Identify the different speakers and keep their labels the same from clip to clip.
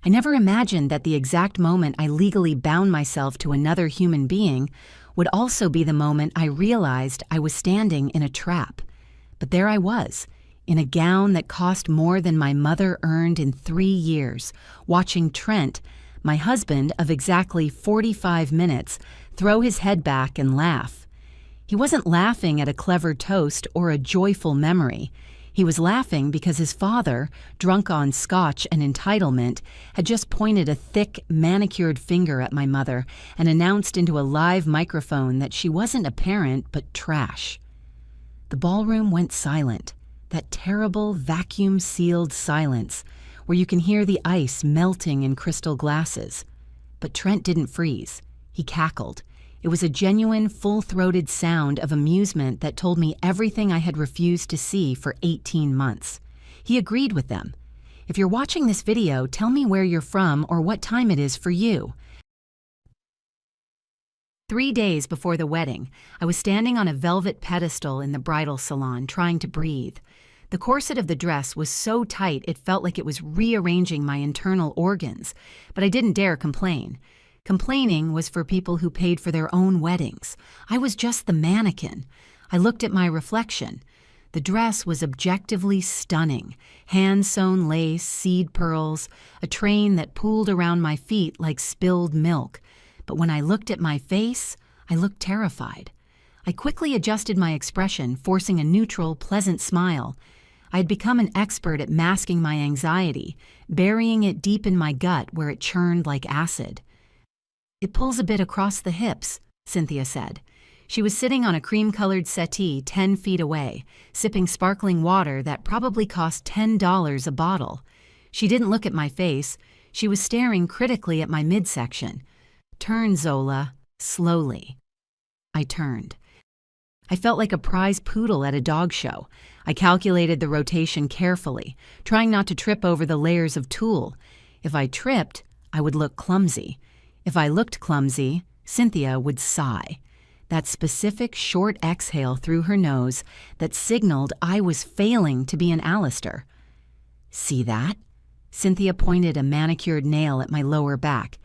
Speaker 1: I never imagined that the exact moment I legally bound myself to another human being would also be the moment I realized I was standing in a trap. But there I was, in a gown that cost more than my mother earned in 3 years, watching Trent, my husband of exactly 45 minutes, throw his head back and laugh. He wasn't laughing at a clever toast or a joyful memory. He was laughing because his father, drunk on scotch and entitlement, had just pointed a thick, manicured finger at my mother and announced into a live microphone that she wasn't a parent but trash. The ballroom went silent, that terrible vacuum-sealed silence where you can hear the ice melting in crystal glasses. But Trent didn't freeze. He cackled. It was a genuine, full-throated sound of amusement that told me everything I had refused to see for 18 months. He agreed with them. If you're watching this video, tell me where you're from or what time it is for you. 3 days before the wedding, I was standing on a velvet pedestal in the bridal salon, trying to breathe. The corset of the dress was so tight it felt like it was rearranging my internal organs, but I didn't dare complain. Complaining was for people who paid for their own weddings. I was just the mannequin. I looked at my reflection. The dress was objectively stunning. Hand-sewn lace, seed pearls, a train that pooled around my feet like spilled milk. But when I looked at my face, I looked terrified. I quickly adjusted my expression, forcing a neutral, pleasant smile. I had become an expert at masking my anxiety, burying it deep in my gut where it churned like acid. "It pulls a bit across the hips," Cynthia said. She was sitting on a cream-colored settee 10 feet away, sipping sparkling water that probably cost $10 a bottle. She didn't look at my face. She was staring critically at my midsection. "Turn, Zola, slowly." I turned. I felt like a prize poodle at a dog show. I calculated the rotation carefully, trying not to trip over the layers of tulle. If I tripped, I would look clumsy. If I looked clumsy, Cynthia would sigh. That specific short exhale through her nose that signaled I was failing to be an Alistair. "See that?" Cynthia pointed a manicured nail at my lower back.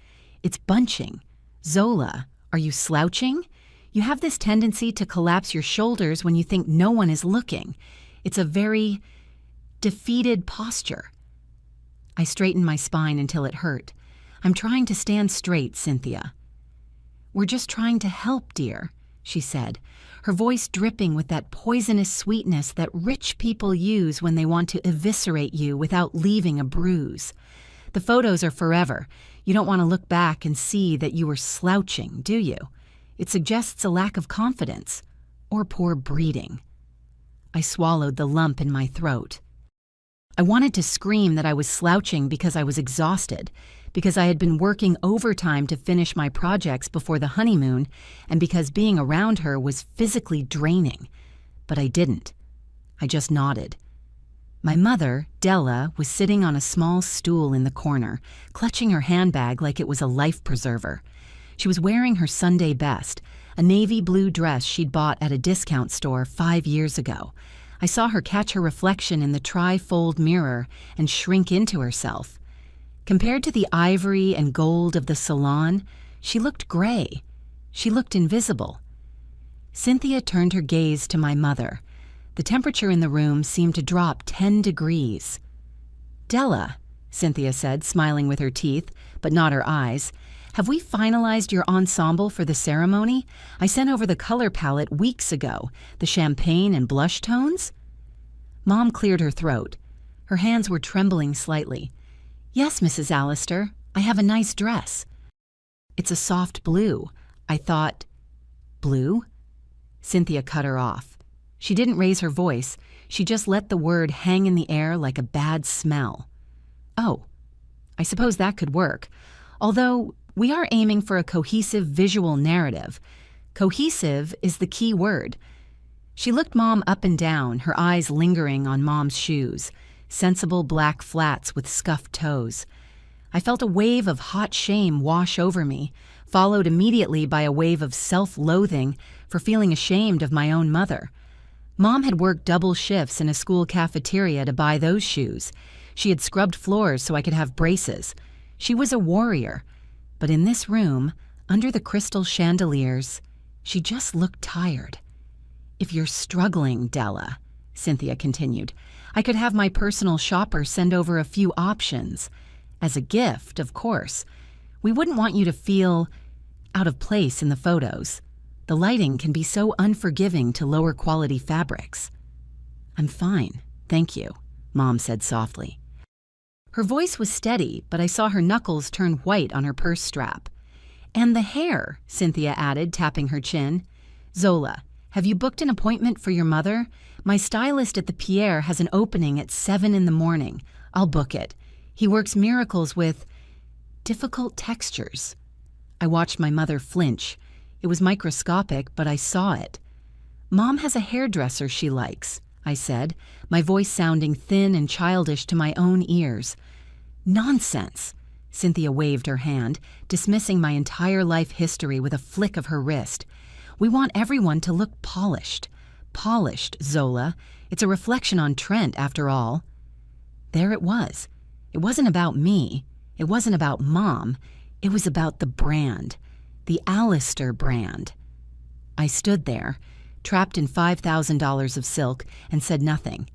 Speaker 1: "It's bunching. Zola, are you slouching? You have this tendency to collapse your shoulders when you think no one is looking. It's a very defeated posture." I straightened my spine until it hurt. "I'm trying to stand straight, Cynthia." "We're just trying to help, dear," she said, her voice dripping with that poisonous sweetness that rich people use when they want to eviscerate you without leaving a bruise. "The photos are forever. You don't want to look back and see that you were slouching, do you? It suggests a lack of confidence or poor breeding." I swallowed the lump in my throat. I wanted to scream that I was slouching because I was exhausted, because I had been working overtime to finish my projects before the honeymoon, and because being around her was physically draining. But I didn't. I just nodded. My mother, Della, was sitting on a small stool in the corner, clutching her handbag like it was a life preserver. She was wearing her Sunday best, a navy blue dress she'd bought at a discount store 5 years ago. I saw her catch her reflection in the tri-fold mirror and shrink into herself. Compared to the ivory and gold of the salon, she looked gray. She looked invisible. Cynthia turned her gaze to my mother. The temperature in the room seemed to drop 10 degrees. "Della," Cynthia said, smiling with her teeth, but not her eyes, "have we finalized your ensemble for the ceremony? I sent over the color palette weeks ago, the champagne and blush tones." Mom cleared her throat. Her hands were trembling slightly. "Yes, Mrs. Alistair, I have a nice dress." "It's a soft blue." I thought. "Blue?" Cynthia cut her off. She didn't raise her voice. She just let the word hang in the air like a bad smell. "Oh, I suppose that could work. Although we are aiming for a cohesive visual narrative. Cohesive is the key word." She looked Mom up and down, her eyes lingering on Mom's shoes, sensible black flats with scuffed toes. I felt a wave of hot shame wash over me, followed immediately by a wave of self-loathing for feeling ashamed of my own mother. Mom had worked double shifts in a school cafeteria to buy those shoes. She had scrubbed floors so I could have braces. She was a warrior, but in this room, under the crystal chandeliers, she just looked tired. "If you're struggling, Della," Cynthia continued, "I could have my personal shopper send over a few options. As a gift, of course. We wouldn't want you to feel out of place in the photos. The lighting can be so unforgiving to lower quality fabrics." "I'm fine, thank you," Mom said softly. Her voice was steady, but I saw her knuckles turn white on her purse strap. "And the hair," Cynthia added, tapping her chin. "Zola, have you booked an appointment for your mother? My stylist at the Pierre has an opening at 7 in the morning. I'll book it. He works miracles with difficult textures." I watched my mother flinch. It was microscopic, but I saw it. "Mom has a hairdresser she likes," I said, my voice sounding thin and childish to my own ears. "Nonsense!" Cynthia waved her hand, dismissing my entire life history with a flick of her wrist. "We want everyone to look polished. Polished, Zola. It's a reflection on Trent, after all." There it was. It wasn't about me. It wasn't about Mom. It was about the brand. The Alistair brand. I stood there, trapped in $5,000 of silk, and said nothing.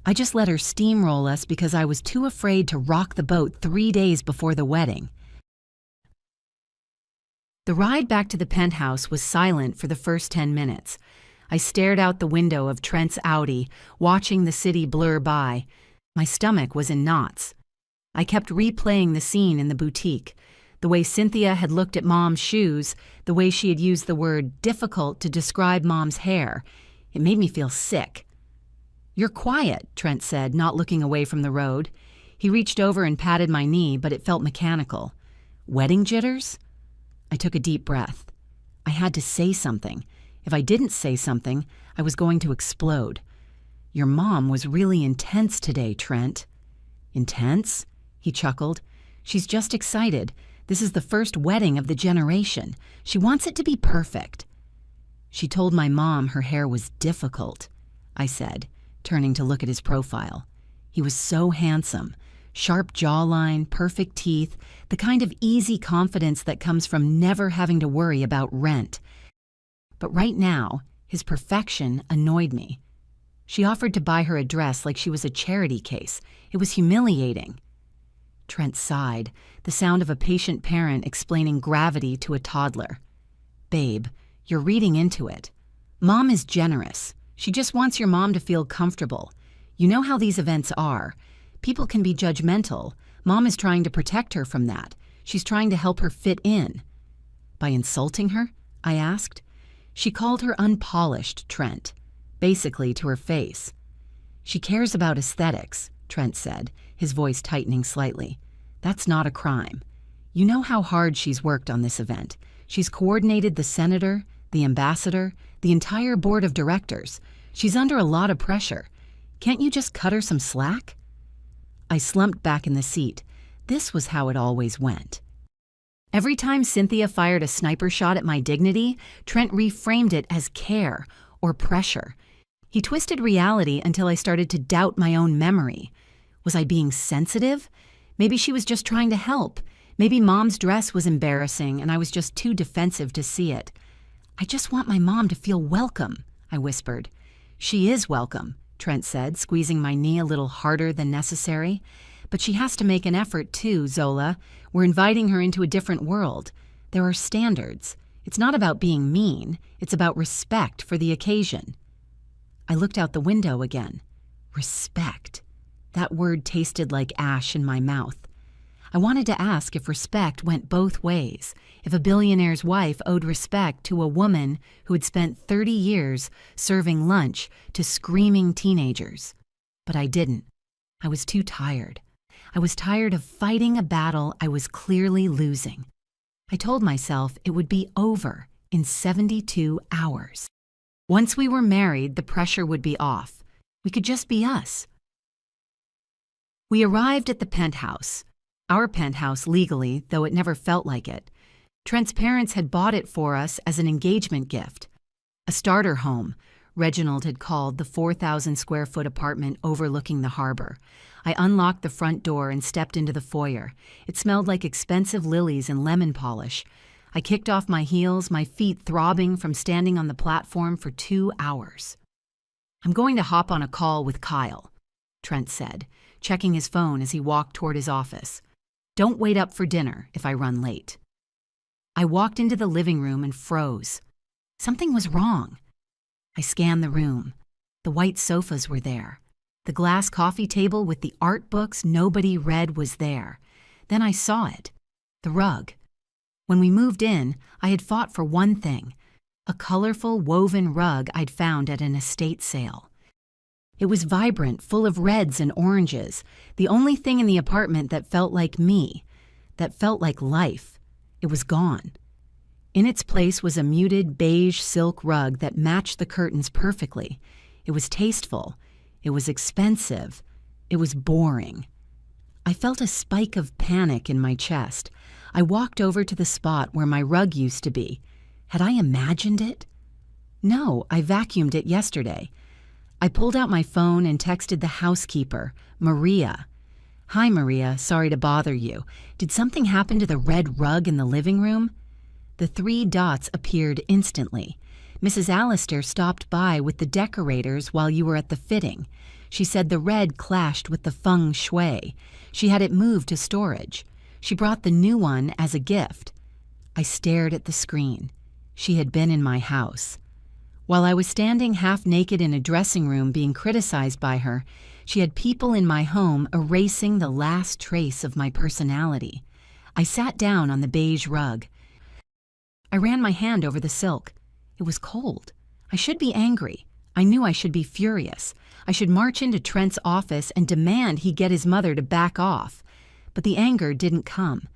Speaker 1: I just let her steamroll us because I was too afraid to rock the boat 3 days before the wedding. The ride back to the penthouse was silent for the first 10 minutes. I stared out the window of Trent's Audi, watching the city blur by. My stomach was in knots. I kept replaying the scene in the boutique, the way Cynthia had looked at Mom's shoes, the way she had used the word difficult to describe Mom's hair. It made me feel sick. "You're quiet," Trent said, not looking away from the road. He reached over and patted my knee, but it felt mechanical. "Wedding jitters?" I took a deep breath. I had to say something. If I didn't say something, I was going to explode. "Your mom was really intense today, Trent." "Intense?" He chuckled. "She's just excited. This is the first wedding of the generation. She wants it to be perfect." "She told my mom her hair was difficult," I said, turning to look at his profile. He was so handsome. Sharp jawline, perfect teeth, the kind of easy confidence that comes from never having to worry about rent. But right now, his perfection annoyed me. She offered to buy her a dress like she was a charity case. It was humiliating. Trent sighed, the sound of a patient parent explaining gravity to a toddler. "Babe, you're reading into it. Mom is generous. She just wants your mom to feel comfortable. You know how these events are. People can be judgmental. Mom is trying to protect her from that. She's trying to help her fit in." "By insulting her?" I asked. "She called her unpolished, Trent, basically to her face." "She cares about aesthetics," Trent said, his voice tightening slightly. "That's not a crime. You know how hard she's worked on this event. She's coordinated the senator, the ambassador, the entire board of directors. She's under a lot of pressure. Can't you just cut her some slack?" I slumped back in the seat. This was how it always went. Every time Cynthia fired a sniper shot at my dignity, Trent reframed it as care or pressure. He twisted reality until I started to doubt my own memory. Was I being sensitive? Maybe she was just trying to help. Maybe Mom's dress was embarrassing and I was just too defensive to see it. "I just want my mom to feel welcome," I whispered. "She is welcome," Trent said, squeezing my knee a little harder than necessary. "But she has to make an effort too, Zola. We're inviting her into a different world. There are standards. It's not about being mean. It's about respect for the occasion." I looked out the window again. Respect. That word tasted like ash in my mouth. I wanted to ask if respect went both ways, if a billionaire's wife owed respect to a woman who had spent 30 years serving lunch to screaming teenagers. But I didn't. I was too tired. I was tired of fighting a battle I was clearly losing. I told myself it would be over in 72 hours. Once we were married, the pressure would be off. We could just be us. We arrived at the penthouse. Our penthouse legally, though it never felt like it. Trent's parents had bought it for us as an engagement gift. A starter home, Reginald had called the 4,000 square foot apartment overlooking the harbor. I unlocked the front door and stepped into the foyer. It smelled like expensive lilies and lemon polish. I kicked off my heels, my feet throbbing from standing on the platform for 2 hours. "I'm going to hop on a call with Kyle," Trent said, checking his phone as he walked toward his office. "Don't wait up for dinner if I run late." I walked into the living room and froze. Something was wrong. I scanned the room. The white sofas were there. The glass coffee table with the art books nobody read was there. Then I saw it. The rug. When we moved in, I had fought for one thing: a colorful woven rug I'd found at an estate sale. It was vibrant, full of reds and oranges, the only thing in the apartment that felt like me, that felt like life. It was gone. In its place was a muted beige silk rug that matched the curtains perfectly. It was tasteful. It was expensive. It was boring. I felt a spike of panic in my chest. I walked over to the spot where my rug used to be. Had I imagined it? No, I vacuumed it yesterday. I pulled out my phone and texted the housekeeper, Maria. "Hi, Maria, sorry to bother you. Did something happen to the red rug in the living room?" The 3 dots appeared instantly. "Mrs. Allister stopped by with the decorators while you were at the fitting. She said the red clashed with the feng shui. She had it moved to storage. She brought the new one as a gift." I stared at the screen. She had been in my house. While I was standing half naked in a dressing room being criticized by her, she had people in my home erasing the last trace of my personality. I sat down on the beige rug. I ran my hand over the silk. It was cold. I should be angry. I knew I should be furious. I should march into Trent's office and demand he get his mother to back off. But the anger didn't come.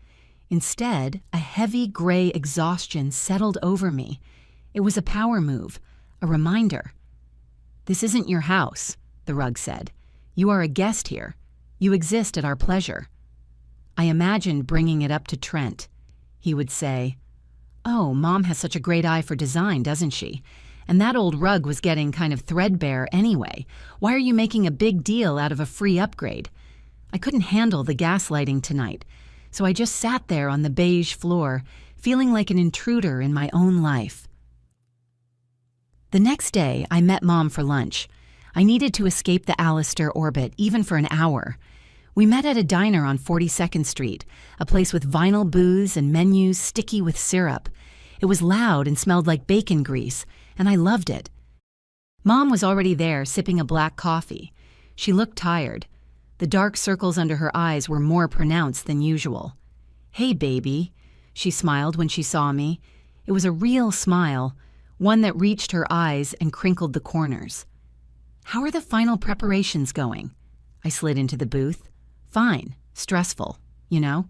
Speaker 1: Instead, a heavy gray exhaustion settled over me. It was a power move, a reminder. "This isn't your house," the rug said. "You are a guest here. You exist at our pleasure." I imagined bringing it up to Trent. He would say, "Oh, Mom has such a great eye for design, doesn't she? And that old rug was getting kind of threadbare anyway. Why are you making a big deal out of a free upgrade?" I couldn't handle the gaslighting tonight, so I just sat there on the beige floor, feeling like an intruder in my own life. The next day, I met Mom for lunch. I needed to escape the Allister orbit, even for an hour. We met at a diner on 42nd Street, a place with vinyl booths and menus sticky with syrup. It was loud and smelled like bacon grease, and I loved it. Mom was already there, sipping a black coffee. She looked tired. The dark circles under her eyes were more pronounced than usual. "Hey, baby," she smiled when she saw me. It was a real smile, one that reached her eyes and crinkled the corners. "How are the final preparations going?" I slid into the booth. "Fine. Stressful, you know?"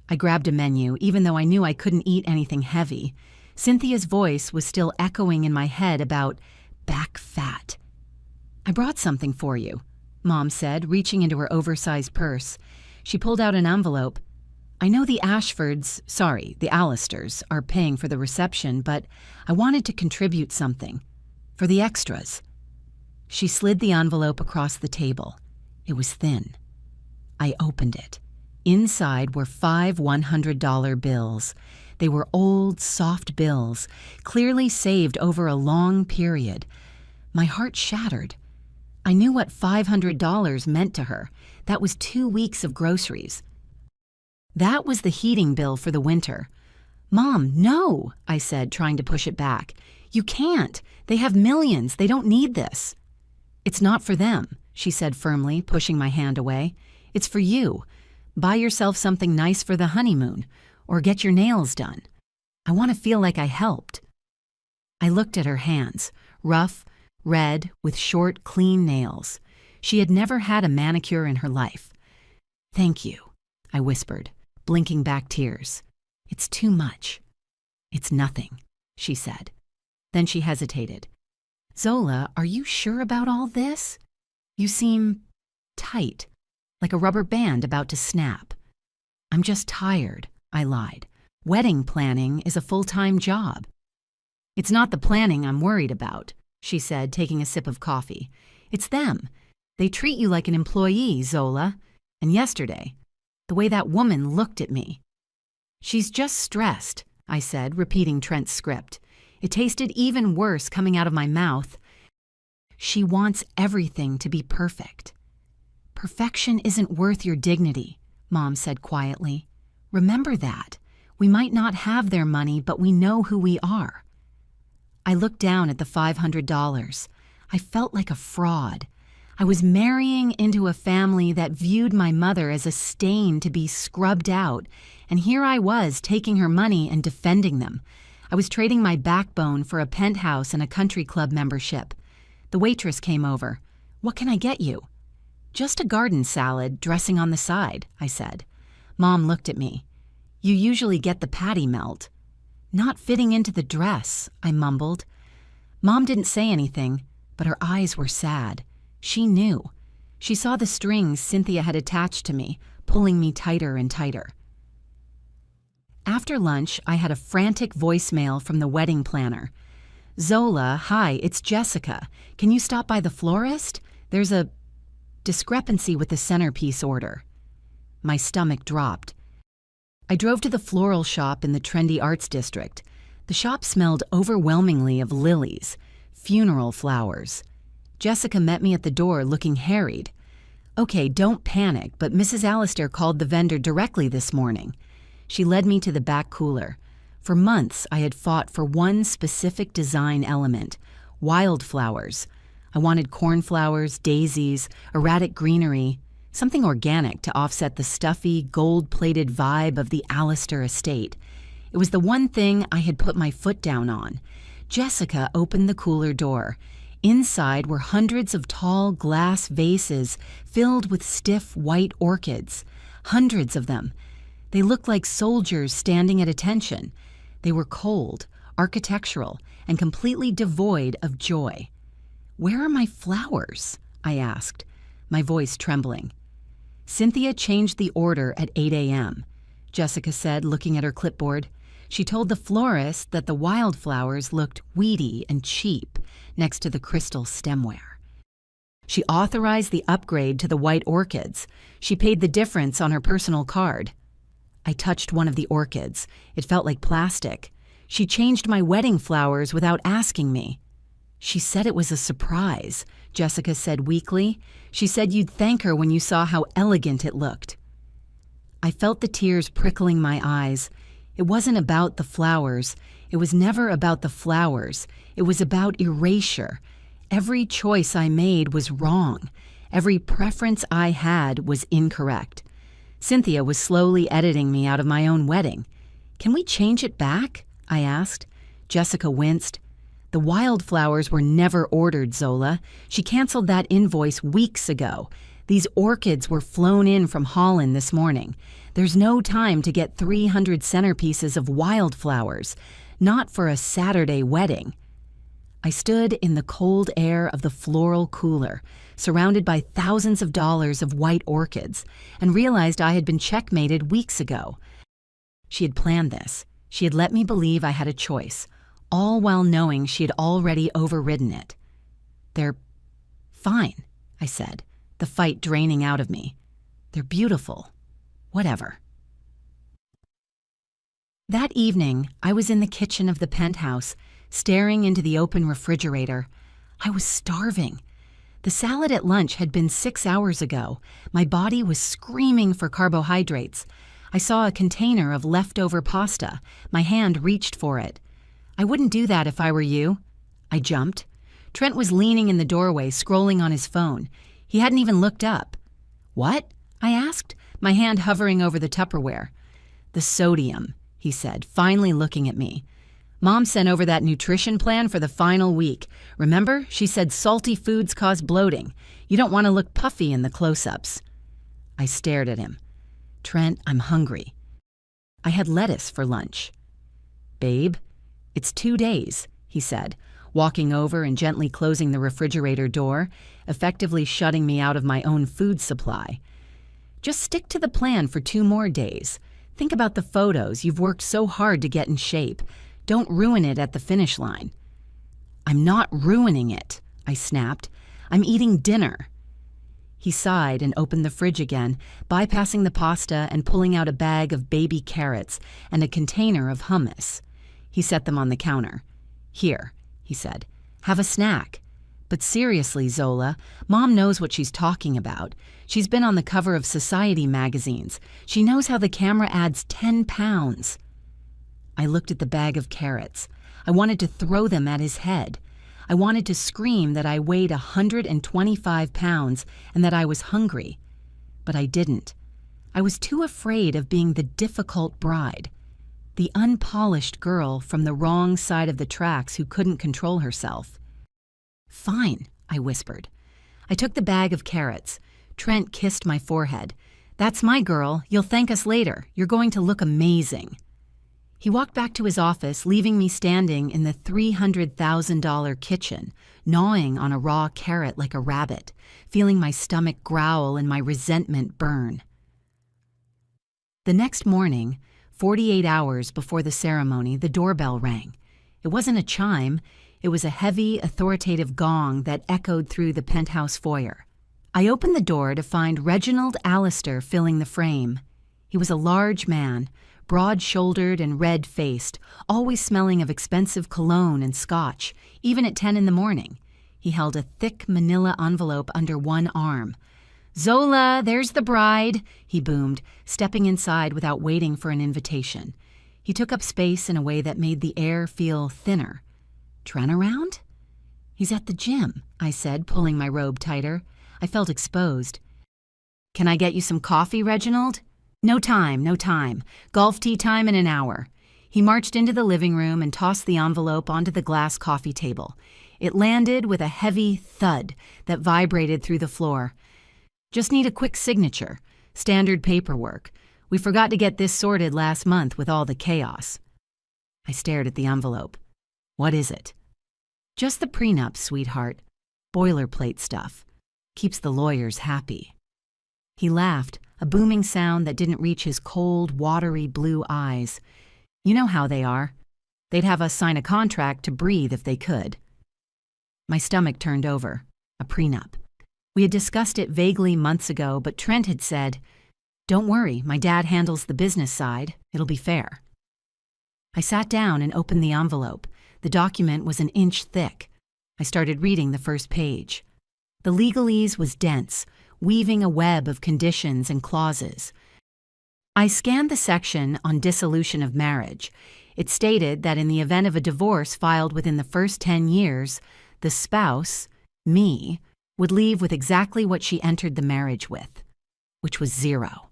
Speaker 1: I grabbed a menu, even though I knew I couldn't eat anything heavy. Cynthia's voice was still echoing in my head about back fat. "I brought something for you," Mom said, reaching into her oversized purse. She pulled out an envelope. "I know the the Allisters, are paying for the reception, but I wanted to contribute something. For the extras." She slid the envelope across the table. It was thin. I opened it. Inside were 5 $100 bills. They were old, soft bills, clearly saved over a long period. My heart shattered. I knew what $500 meant to her. That was 2 weeks of groceries. That was the heating bill for the winter. "Mom, no," I said, trying to push it back. "You can't. They have millions. They don't need this." "It's not for them," she said firmly, pushing my hand away. "It's for you. Buy yourself something nice for the honeymoon, or get your nails done. I want to feel like I helped." I looked at her hands, rough, red, with short, clean nails. She had never had a manicure in her life. "Thank you," I whispered, blinking back tears. "It's too much." "It's nothing," she said. Then she hesitated. "Zola, are you sure about all this? You seem tight, like a rubber band about to snap." "I'm just tired," I lied. "Wedding planning is a full-time job." "It's not the planning I'm worried about," she said, taking a sip of coffee. It's them. They treat you like an employee, Zola. And yesterday, the way that woman looked at me. She's just stressed, I said, repeating Trent's script. It tasted even worse coming out of my mouth. She wants everything to be perfect. Perfection isn't worth your dignity, Mom said quietly. Remember that. We might not have their money, but we know who we are. I looked down at the $500. I felt like a fraud. I was marrying into a family that viewed my mother as a stain to be scrubbed out, and here I was taking her money and defending them. I was trading my backbone for a penthouse and a country club membership. The waitress came over. What can I get you? Just a garden salad, dressing on the side, I said. Mom looked at me. You usually get the patty melt. Not fitting into the dress, I mumbled. Mom didn't say anything, but her eyes were sad. She knew. She saw the strings Cynthia had attached to me, pulling me tighter and tighter. After lunch, I had a frantic voicemail from the wedding planner. Zola, hi, it's Jessica. Can you stop by the florist? There's a discrepancy with the centerpiece order. My stomach dropped. I drove to the floral shop in the trendy arts district. The shop smelled overwhelmingly of lilies, funeral flowers. Jessica met me at the door looking harried. Okay, don't panic, but Mrs. Allister called the vendor directly this morning. She led me to the back cooler. For months, I had fought for one specific design element, wildflowers. I wanted cornflowers, daisies, erratic greenery, something organic to offset the stuffy, gold-plated vibe of the Allister estate. It was the one thing I had put my foot down on. Jessica opened the cooler door. Inside were hundreds of tall glass vases filled with stiff white orchids. Hundreds of them. They looked like soldiers standing at attention. They were cold, architectural, and completely devoid of joy. Where are my flowers? I asked, my voice trembling. Cynthia changed the order at 8 a.m., Jessica said, looking at her clipboard. She told the florist that the wildflowers looked weedy and cheap next to the crystal stemware. She authorized the upgrade to the white orchids. She paid the difference on her personal card. I touched one of the orchids. It felt like plastic. She changed my wedding flowers without asking me. She said it was a surprise, Jessica said weakly. She said you'd thank her when you saw how elegant it looked. I felt the tears prickling my eyes. It wasn't about the flowers. It was never about the flowers. It was about erasure. Every choice I made was wrong. Every preference I had was incorrect. Cynthia was slowly editing me out of my own wedding. Can we change it back? I asked. Jessica winced. The wildflowers were never ordered, Zola. She canceled that invoice weeks ago. These orchids were flown in from Holland this morning. There's no time to get 300 centerpieces of wildflowers. Not for a Saturday wedding. I stood in the cold air of the floral cooler, surrounded by thousands of dollars of white orchids, and realized I had been checkmated weeks ago. She had planned this. She had let me believe I had a choice, all while knowing she had already overridden it. They're fine, I said, the fight draining out of me. They're beautiful. Whatever. That evening, I was in the kitchen of the penthouse, staring into the open refrigerator. I was starving. The salad at lunch had been 6 hours ago. My body was screaming for carbohydrates. I saw a container of leftover pasta. My hand reached for it. I wouldn't do that if I were you. I jumped. Trent was leaning in the doorway, scrolling on his phone. He hadn't even looked up. What? I asked, my hand hovering over the Tupperware. The sodium, he said, finally looking at me. Mom sent over that nutrition plan for the final week. Remember? She said salty foods cause bloating. You don't want to look puffy in the close-ups. I stared at him. Trent, I'm hungry. I had lettuce for lunch. Babe, it's 2 days, he said, walking over and gently closing the refrigerator door, effectively shutting me out of my own food supply. Just stick to the plan for 2 more days. Think about the photos you've worked so hard to get in shape. Don't ruin it at the finish line. I'm not ruining it, I snapped. I'm eating dinner. He sighed and opened the fridge again, bypassing the pasta and pulling out a bag of baby carrots and a container of hummus. He set them on the counter. Here, he said, have a snack. But seriously, Zola, Mom knows what she's talking about. She's been on the cover of Society magazines. She knows how the camera adds 10 pounds. I looked at the bag of carrots. I wanted to throw them at his head. I wanted to scream that I weighed 125 pounds and that I was hungry. But I didn't. I was too afraid of being the difficult bride, the unpolished girl from the wrong side of the tracks who couldn't control herself. Fine, I whispered. I took the bag of carrots. Trent kissed my forehead. That's my girl. You'll thank us later. You're going to look amazing. He walked back to his office, leaving me standing in the $300,000 kitchen, gnawing on a raw carrot like a rabbit, feeling my stomach growl and my resentment burn. The next morning, 48 hours before the ceremony, the doorbell rang. It wasn't a chime. It was a heavy, authoritative gong that echoed through the penthouse foyer. I opened the door to find Reginald Allister filling the frame. He was a large man, broad-shouldered and red-faced, always smelling of expensive cologne and scotch, even at 10 in the morning. He held a thick manila envelope under one arm. "Zola, there's the bride," he boomed, stepping inside without waiting for an invitation. He took up space in a way that made the air feel thinner. "Trent around?" "He's at the gym," I said, pulling my robe tighter. I felt exposed. "Can I get you some coffee, Reginald?" No time. Golf tee time in an hour." He marched into the living room and tossed the envelope onto the glass coffee table. It landed with a heavy thud that vibrated through the floor. "Just need a quick signature. Standard paperwork. We forgot to get this sorted last month with all the chaos." I stared at the envelope. "What is it?" "Just the prenup, sweetheart. Boilerplate stuff. Keeps the lawyers happy." He laughed, a booming sound that didn't reach his cold, watery blue eyes. "You know how they are. They'd have us sign a contract to breathe if they could." My stomach turned over. A prenup. We had discussed it vaguely months ago, but Trent had said, "Don't worry, my dad handles the business side. It'll be fair." I sat down and opened the envelope. The document was an inch thick. I started reading the first page. The legalese was dense, weaving a web of conditions and clauses. I scanned the section on dissolution of marriage. It stated that in the event of a divorce filed within the first 10 years, the spouse, me, would leave with exactly what she entered the marriage with, which was 0.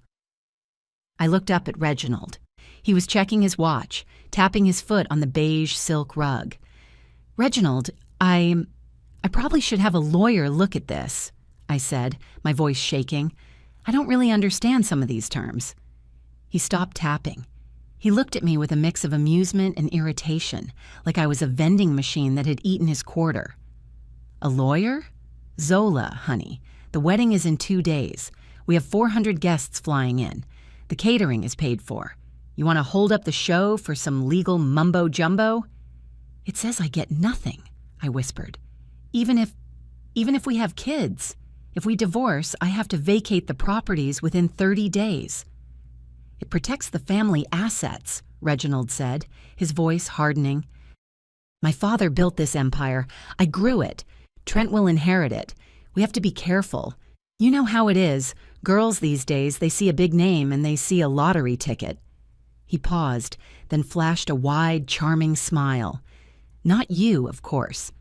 Speaker 1: I looked up at Reginald. He was checking his watch, tapping his foot on the beige silk rug. "Reginald, I probably should have a lawyer look at this," I said, my voice shaking. "I don't really understand some of these terms." He stopped tapping. He looked at me with a mix of amusement and irritation, like I was a vending machine that had eaten his quarter. "A lawyer?" "Zola, honey. The wedding is in 2 days. We have 400 guests flying in. The catering is paid for. You want to hold up the show for some legal mumbo-jumbo?" "It says I get nothing," I whispered. Even if we have kids. If we divorce, I have to vacate the properties within 30 days. "It protects the family assets," Reginald said, his voice hardening. "My father built this empire. I grew it. Trent will inherit it. We have to be careful. You know how it is. Girls these days, they see a big name and they see a lottery ticket." He paused, then flashed a wide, charming smile. "Not you, of course.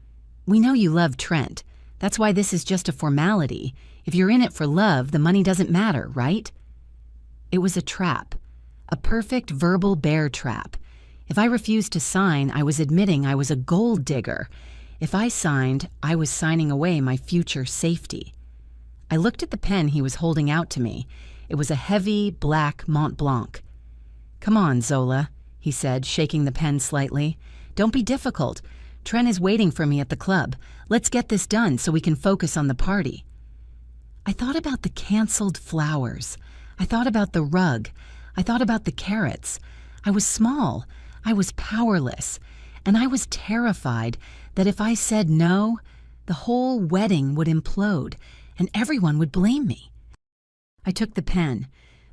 Speaker 1: We know you love Trent. That's why this is just a formality. If you're in it for love, the money doesn't matter, right?" It was a trap. A perfect verbal bear trap. If I refused to sign, I was admitting I was a gold digger. If I signed, I was signing away my future safety. I looked at the pen he was holding out to me. It was a heavy, black Mont Blanc. "Come on, Zola," he said, shaking the pen slightly. "Don't be difficult. Trent is waiting for me at the club. Let's get this done so we can focus on the party." I thought about the canceled flowers. I thought about the rug. I thought about the carrots. I was small. I was powerless. and I was terrified that if I said no, the whole wedding would implode and everyone would blame me. I took the pen.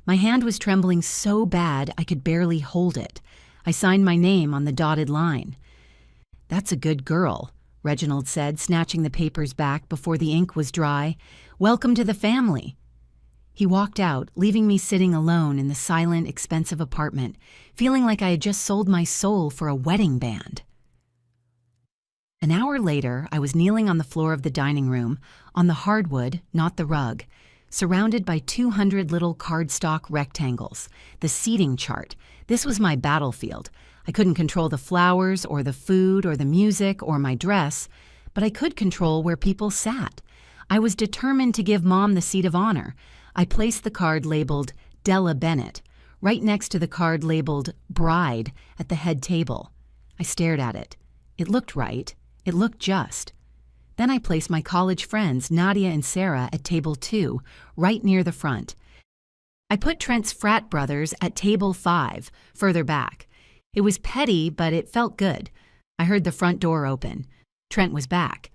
Speaker 1: My hand was trembling so bad I could barely hold it. I signed my name on the dotted line. "That's a good girl," Reginald said, snatching the papers back before the ink was dry. "Welcome to the family." He walked out, leaving me sitting alone in the silent, expensive apartment, feeling like I had just sold my soul for a wedding band. An hour later, I was kneeling on the floor of the dining room, on the hardwood, not the rug, surrounded by 200 little cardstock rectangles, the seating chart. This was my battlefield. I couldn't control the flowers or the food or the music or my dress, but I could control where people sat. I was determined to give Mom the seat of honor. I placed the card labeled Della Bennett right next to the card labeled Bride at the head table. I stared at it. It looked right. It looked just. Then I placed my college friends, Nadia and Sarah, at table 2, right near the front. I put Trent's frat brothers at table 5, further back. It was petty, but it felt good. I heard the front door open. Trent was back.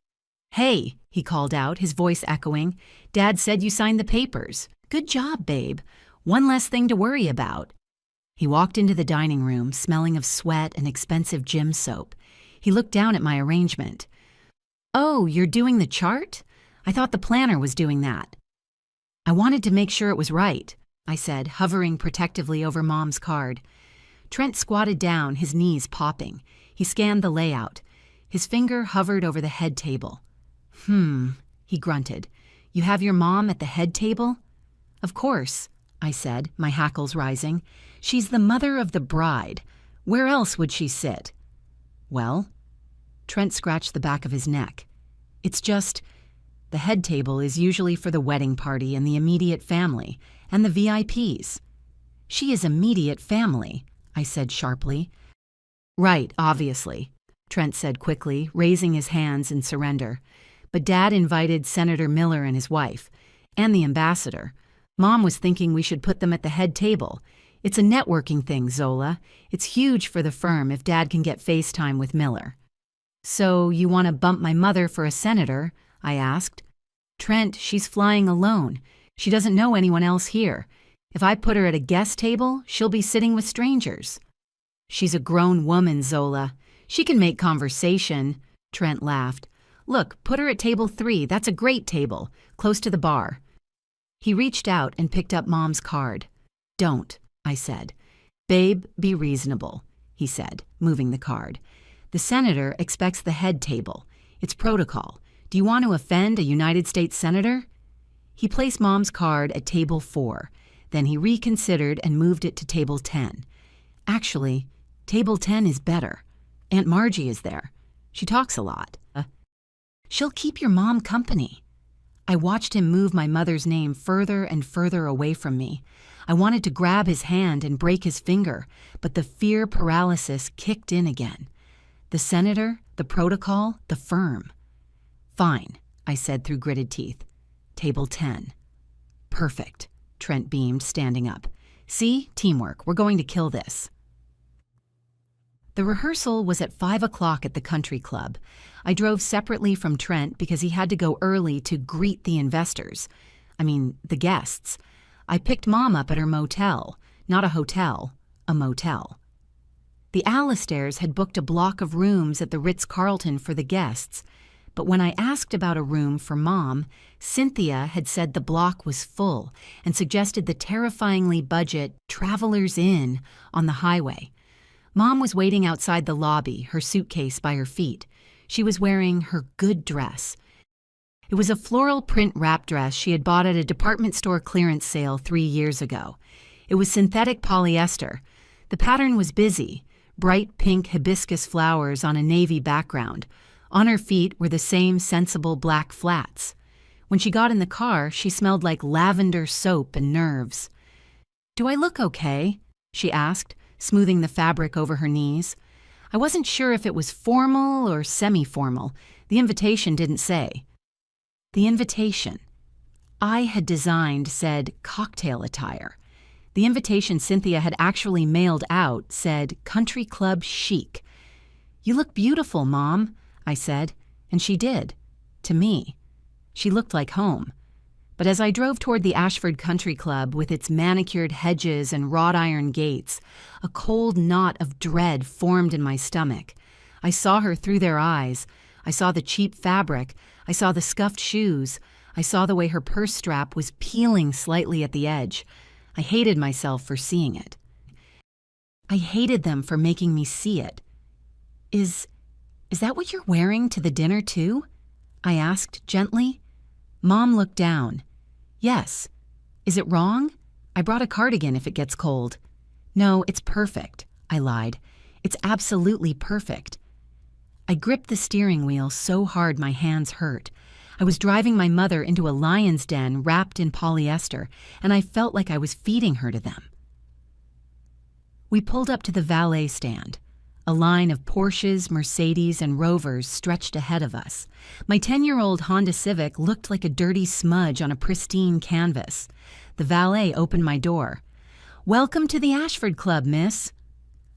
Speaker 1: "Hey," he called out, his voice echoing. "Dad said you signed the papers. Good job, babe. One less thing to worry about." He walked into the dining room, smelling of sweat and expensive gym soap. He looked down at my arrangement. "Oh, you're doing the chart? I thought the planner was doing that." "I wanted to make sure it was right," I said, hovering protectively over Mom's card. Trent squatted down, his knees popping. He scanned the layout. His finger hovered over the head table. He grunted. "You have your mom at the head table?" "Of course," I said, my hackles rising. "She's the mother of the bride. Where else would she sit?" "Well," Trent scratched the back of his neck. "It's just, the head table is usually for the wedding party and the immediate family, and the VIPs. She is immediate family," I said sharply. "Right, obviously," Trent said quickly, raising his hands in surrender. "But Dad invited Senator Miller and his wife, and the ambassador. Mom was thinking we should put them at the head table. It's a networking thing, Zola. It's huge for the firm if Dad can get FaceTime with Miller." "So you want to bump my mother for a senator?" I asked. "Trent, she's flying alone. She doesn't know anyone else here. If I put her at a guest table, she'll be sitting with strangers." "She's a grown woman, Zola. She can make conversation," Trent laughed. "Look, put her at table 3. That's a great table, close to the bar." He reached out and picked up Mom's card. "Don't," I said. "Babe, be reasonable," he said, moving the card. "The senator expects the head table. It's protocol. Do you want to offend a United States senator?" He placed Mom's card at table 4. Then he reconsidered and moved it to table 10. "Actually, table 10 is better. Aunt Margie is there. She talks a lot. She'll keep your mom company." I watched him move my mother's name further and further away from me. I wanted to grab his hand and break his finger, but the fear paralysis kicked in again. The senator, the protocol, the firm. "Fine," I said through gritted teeth. "Table 10. "Perfect," Trent beamed, standing up. "See? Teamwork. We're going to kill this." The rehearsal was at 5 o'clock at the country club. I drove separately from Trent because he had to go early to greet the investors. The guests. I picked Mom up at her motel. Not a hotel, a motel. The Allistairs had booked a block of rooms at the Ritz-Carlton for the guests, but when I asked about a room for Mom, Cynthia had said the block was full and suggested the terrifyingly budget Travelers Inn on the highway. Mom was waiting outside the lobby, her suitcase by her feet. She was wearing her good dress. It was a floral print wrap dress she had bought at a department store clearance sale 3 years ago. It was synthetic polyester. The pattern was busy, bright pink hibiscus flowers on a navy background. On her feet were the same sensible black flats. When she got in the car, she smelled like lavender soap and nerves. "Do I look okay?" she asked, smoothing the fabric over her knees. I wasn't sure if it was formal or semi-formal. The invitation didn't say. The invitation I had designed said cocktail attire. The invitation Cynthia had actually mailed out said country club chic. "You look beautiful, Mom," I said, and she did. To me. She looked like home. But as I drove toward the Ashford Country Club with its manicured hedges and wrought iron gates, a cold knot of dread formed in my stomach. I saw her through their eyes. I saw the cheap fabric. I saw the scuffed shoes. I saw the way her purse strap was peeling slightly at the edge. I hated myself for seeing it. I hated them for making me see it. Is that what you're wearing to the dinner too?" I asked gently. Mom looked down. "Yes. Is it wrong? I brought a cardigan if it gets cold." "No, it's perfect," I lied. "It's absolutely perfect." I gripped the steering wheel so hard my hands hurt. I was driving my mother into a lion's den wrapped in polyester, and I felt like I was feeding her to them. We pulled up to the valet stand. A line of Porsches, Mercedes, and Rovers stretched ahead of us. My 10-year-old Honda Civic looked like a dirty smudge on a pristine canvas. The valet opened my door. "Welcome to the Ashford Club, miss."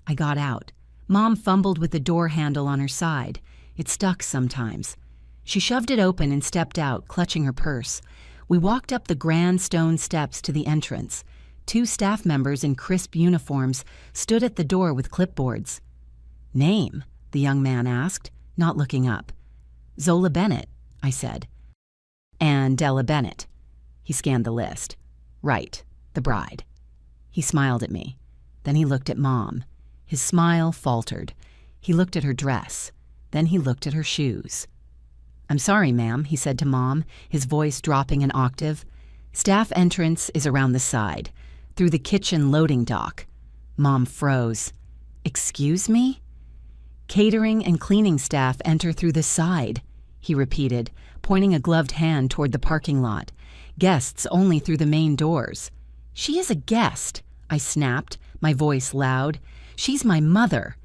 Speaker 1: I got out. Mom fumbled with the door handle on her side. It stuck sometimes. She shoved it open and stepped out, clutching her purse. We walked up the grand stone steps to the entrance. 2 staff members in crisp uniforms stood at the door with clipboards. "Name?" the young man asked, not looking up. "Zola Bennett," I said. "And Della Bennett." He scanned the list. "Right, the bride." He smiled at me. Then he looked at Mom. His smile faltered. He looked at her dress. Then he looked at her shoes. "I'm sorry, ma'am," he said to Mom, his voice dropping an octave. "Staff entrance is around the side, through the kitchen loading dock." Mom froze. "Excuse me?" "Catering and cleaning staff enter through the side," he repeated, pointing a gloved hand toward the parking lot. "Guests only through the main doors." "She is a guest," I snapped, my voice loud. "She's my mother."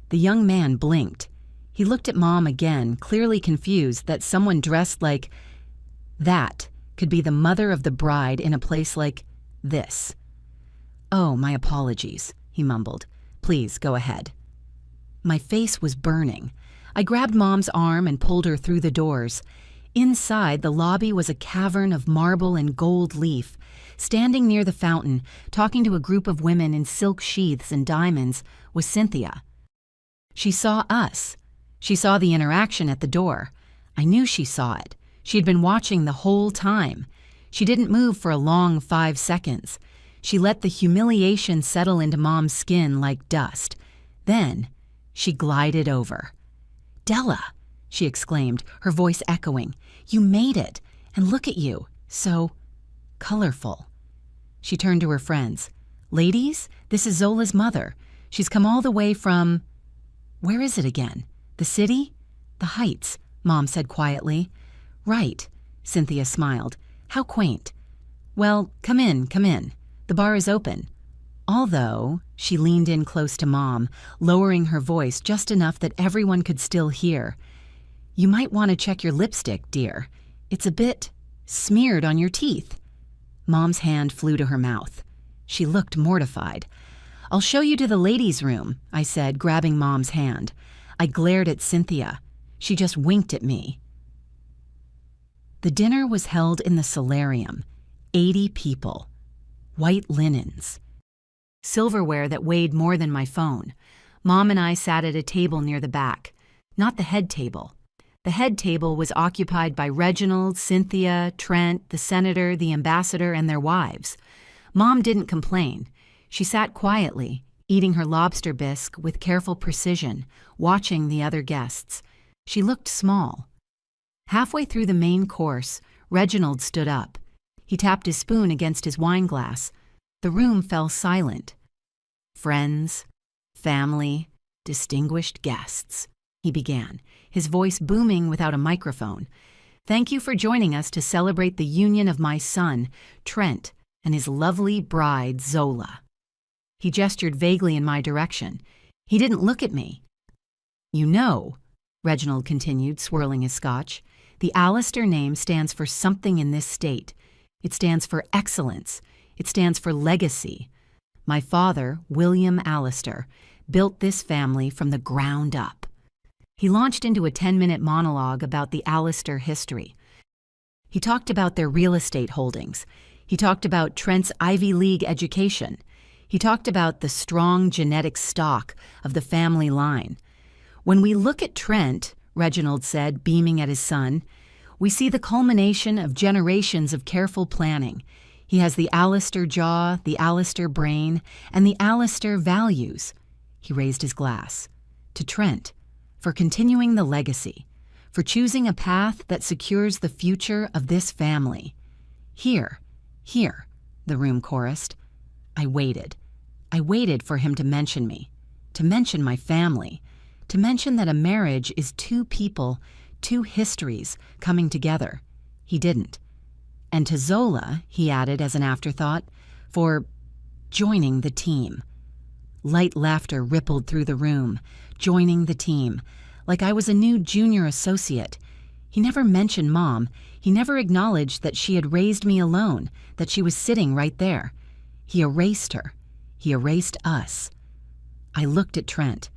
Speaker 1: The young man blinked. He looked at Mom again, clearly confused that someone dressed like that could be the mother of the bride in a place like this. "Oh, my apologies," he mumbled. "Please go ahead." My face was burning. I grabbed Mom's arm and pulled her through the doors. Inside, the lobby was a cavern of marble and gold leaf. Standing near the fountain, talking to a group of women in silk sheaths and diamonds, was Cynthia. She saw us. She saw the interaction at the door. I knew she saw it. She had been watching the whole time. She didn't move for a long 5 seconds. She let the humiliation settle into Mom's skin like dust. Then she glided over. "Della," she exclaimed, her voice echoing. "You made it. And look at you. So colorful." She turned to her friends. "Ladies, this is Zola's mother. She's come all the way from— where is it again? The city?" "The Heights," Mom said quietly. "Right," Cynthia smiled. "How quaint. Well, come in, come in. The bar is open. Although," she leaned in close to Mom, lowering her voice just enough that everyone could still hear, "you might want to check your lipstick, dear. It's a bit smeared on your teeth." Mom's hand flew to her mouth. She looked mortified. "I'll show you to the ladies' room," I said, grabbing Mom's hand. I glared at Cynthia. She just winked at me. The dinner was held in the solarium. 80 people. White linens. Silverware that weighed more than my phone. Mom and I sat at a table near the back. Not the head table. The head table was occupied by Reginald, Cynthia, Trent, the senator, the ambassador, and their wives. Mom didn't complain. She sat quietly, eating her lobster bisque with careful precision, watching the other guests. She looked small. Halfway through the main course, Reginald stood up. He tapped his spoon against his wine glass. The room fell silent. "Friends, family, distinguished guests," he began, his voice booming without a microphone. "Thank you for joining us to celebrate the union of my son, Trent, and his lovely bride, Zola." He gestured vaguely in my direction. He didn't look at me. "You know," Reginald continued, swirling his scotch, "the Allister name stands for something in this state. It stands for excellence. It stands for legacy. My father, William Allister, built this family from the ground up." He launched into a 10-minute monologue about the Allister history. He talked about their real estate holdings. He talked about Trent's Ivy League education. He talked about the strong genetic stock of the family line. When we look at Trent, Reginald said, beaming at his son, we see the culmination of generations of careful planning. He has the Allister jaw, the Allister brain, and the Allister values. He raised his glass. To Trent, for continuing the legacy, for choosing a path that secures the future of this family. Here, the room chorused. I waited. I waited for him to mention me, to mention my family, to mention that a marriage is two people, two histories coming together. He didn't. And to Zola, he added as an afterthought, for joining the team. Light laughter rippled through the room, joining the team, like I was a new junior associate. He never mentioned Mom. He never acknowledged that she had raised me alone, that she was sitting right there. He erased her. He erased us. I looked at Trent.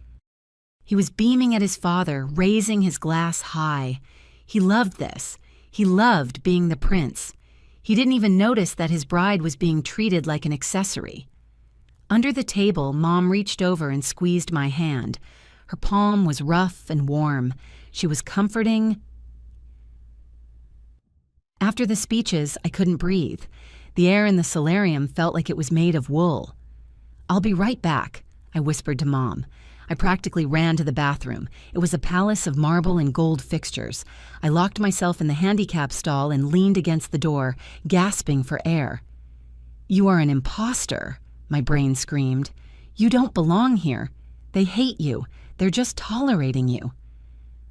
Speaker 1: He was beaming at his father, raising his glass high. He loved this. He loved being the prince. He didn't even notice that his bride was being treated like an accessory. Under the table, Mom reached over and squeezed my hand. Her palm was rough and warm. She was comforting. After the speeches, I couldn't breathe. The air in the solarium felt like it was made of wool. I'll be right back, I whispered to Mom. I practically ran to the bathroom. It was a palace of marble and gold fixtures. I locked myself in the handicap stall and leaned against the door, gasping for air. You are an imposter, my brain screamed. You don't belong here. They hate you. They're just tolerating you.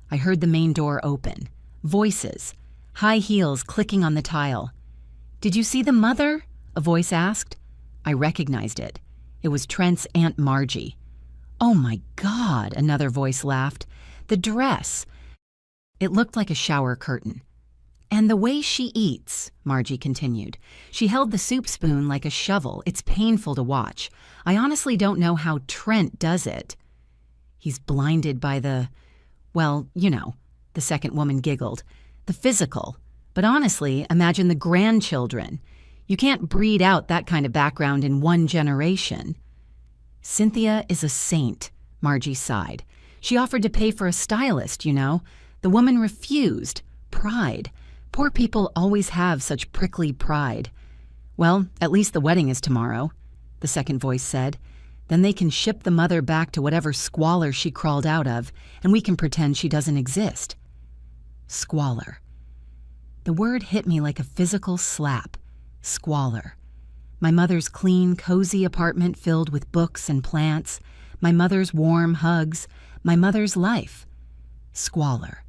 Speaker 1: I heard the main door open. Voices. High heels clicking on the tile. Did you see the mother? A voice asked. I recognized it. It was Trent's Aunt Margie. Oh my God, another voice laughed. The dress. It looked like a shower curtain. And the way she eats, Margie continued. She held the soup spoon like a shovel. It's painful to watch. I honestly don't know how Trent does it. He's blinded by the, well, you know, the second woman giggled. The physical. But honestly, imagine the grandchildren. You can't breed out that kind of background in one generation. Cynthia is a saint, Margie sighed. She offered to pay for a stylist, you know. The woman refused. Pride. Poor people always have such prickly pride. Well, at least the wedding is tomorrow, the second voice said. Then they can ship the mother back to whatever squalor she crawled out of, and we can pretend she doesn't exist. Squalor. The word hit me like a physical slap. Squalor. My mother's clean, cozy apartment filled with books and plants, my mother's warm hugs, my mother's life. Squalor.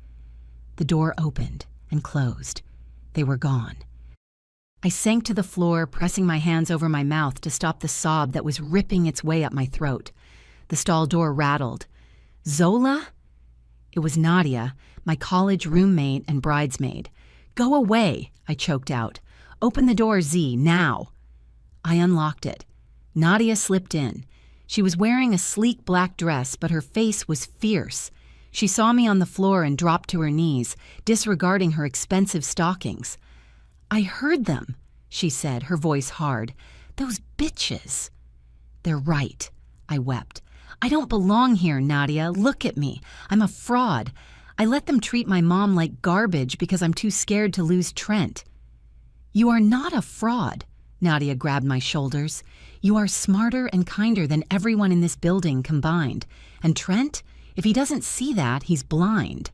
Speaker 1: The door opened and closed. They were gone. I sank to the floor, pressing my hands over my mouth to stop the sob that was ripping its way up my throat. The stall door rattled. Zola? It was Nadia, my college roommate and bridesmaid. Go away, I choked out. Open the door, Z, now. I unlocked it. Nadia slipped in. She was wearing a sleek black dress, but her face was fierce. She saw me on the floor and dropped to her knees, disregarding her expensive stockings. I heard them, she said, her voice hard. Those bitches. They're right, I wept. I don't belong here, Nadia. Look at me. I'm a fraud. I let them treat my mom like garbage because I'm too scared to lose Trent. You are not a fraud, Nadia grabbed my shoulders. You are smarter and kinder than everyone in this building combined. And Trent, if he doesn't see that, he's blind.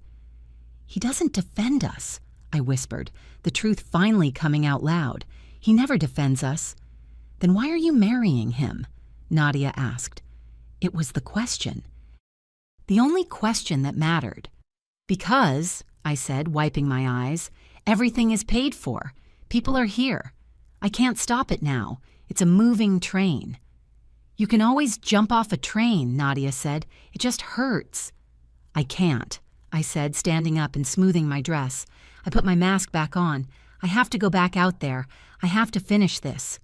Speaker 1: He doesn't defend us, I whispered, the truth finally coming out loud. He never defends us. Then why are you marrying him? Nadia asked. It was the question. The only question that mattered. Because, I said, wiping my eyes, everything is paid for. People are here. I can't stop it now. It's a moving train. You can always jump off a train, Nadia said. It just hurts. I can't, I said, standing up and smoothing my dress. I put my mask back on. I have to go back out there. I have to finish this.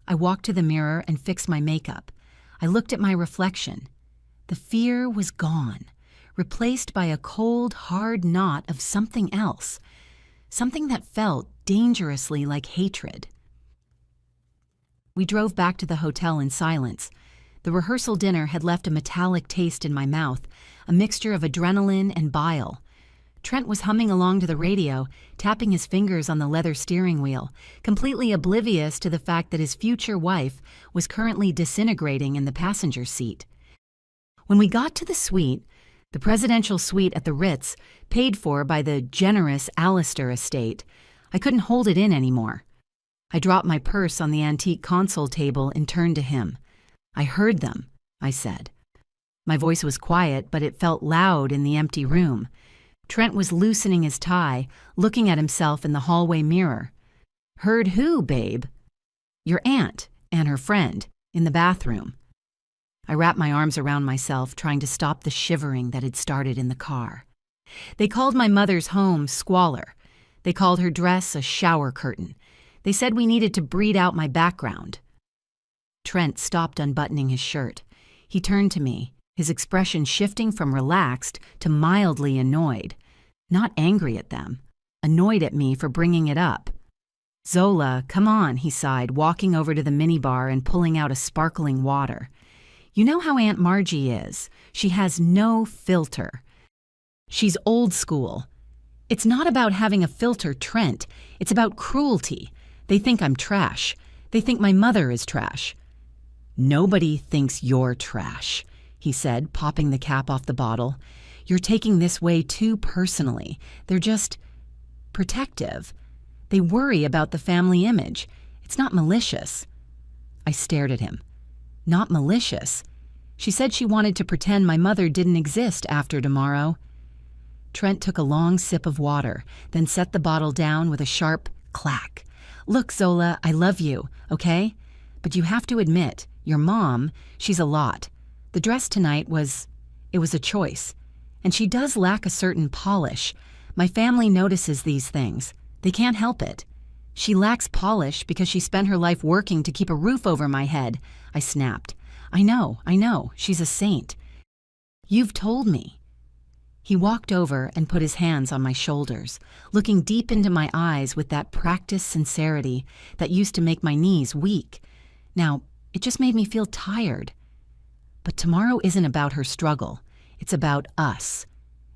Speaker 1: I walked to the mirror and fixed my makeup. I looked at my reflection. The fear was gone. replaced by a cold, hard knot of something else, something that felt dangerously like hatred. We drove back to the hotel in silence. The rehearsal dinner had left a metallic taste in my mouth, a mixture of adrenaline and bile. Trent was humming along to the radio, tapping his fingers on the leather steering wheel, completely oblivious to the fact that his future wife was currently disintegrating in the passenger seat. When we got to the suite, the presidential suite at the Ritz, paid for by the generous Allister estate, I couldn't hold it in anymore. I dropped my purse on the antique console table and turned to him. "I heard them," I said. My voice was quiet, but it felt loud in the empty room. Trent was loosening his tie, looking at himself in the hallway mirror. "Heard who, babe?" "Your aunt and her friend, in the bathroom." I wrapped my arms around myself, trying to stop the shivering that had started in the car. "They called my mother's home squalor. They called her dress a shower curtain. They said we needed to breed out my background." Trent stopped unbuttoning his shirt. He turned to me, his expression shifting from relaxed to mildly annoyed. Not angry at them, annoyed at me for bringing it up. "Zola, come on," he sighed, walking over to the minibar and pulling out a sparkling water. "You know how Aunt Margie is. She has no filter. She's old school. It's not about having a filter, Trent. It's about cruelty. They think I'm trash. They think my mother is trash." "Nobody thinks you're trash," he said, popping the cap off the bottle. "You're taking this way too personally. They're just protective. They worry about the family image. It's not malicious." I stared at him. "Not malicious? She said she wanted to pretend my mother didn't exist after tomorrow." Trent took a long sip of water, then set the bottle down with a sharp clack. "Look, Zola, I love you, okay? But you have to admit, your mom, she's a lot. The dress tonight was a choice. And she does lack a certain polish. My family notices these things. They can't help it. She lacks polish because she spent her life working to keep a roof over my head," I snapped. I know, she's a saint. You've told me." He walked over and put his hands on my shoulders, looking deep into my eyes with that practiced sincerity that used to make my knees weak. Now, it just made me feel tired. "But tomorrow isn't about her struggle. It's about us.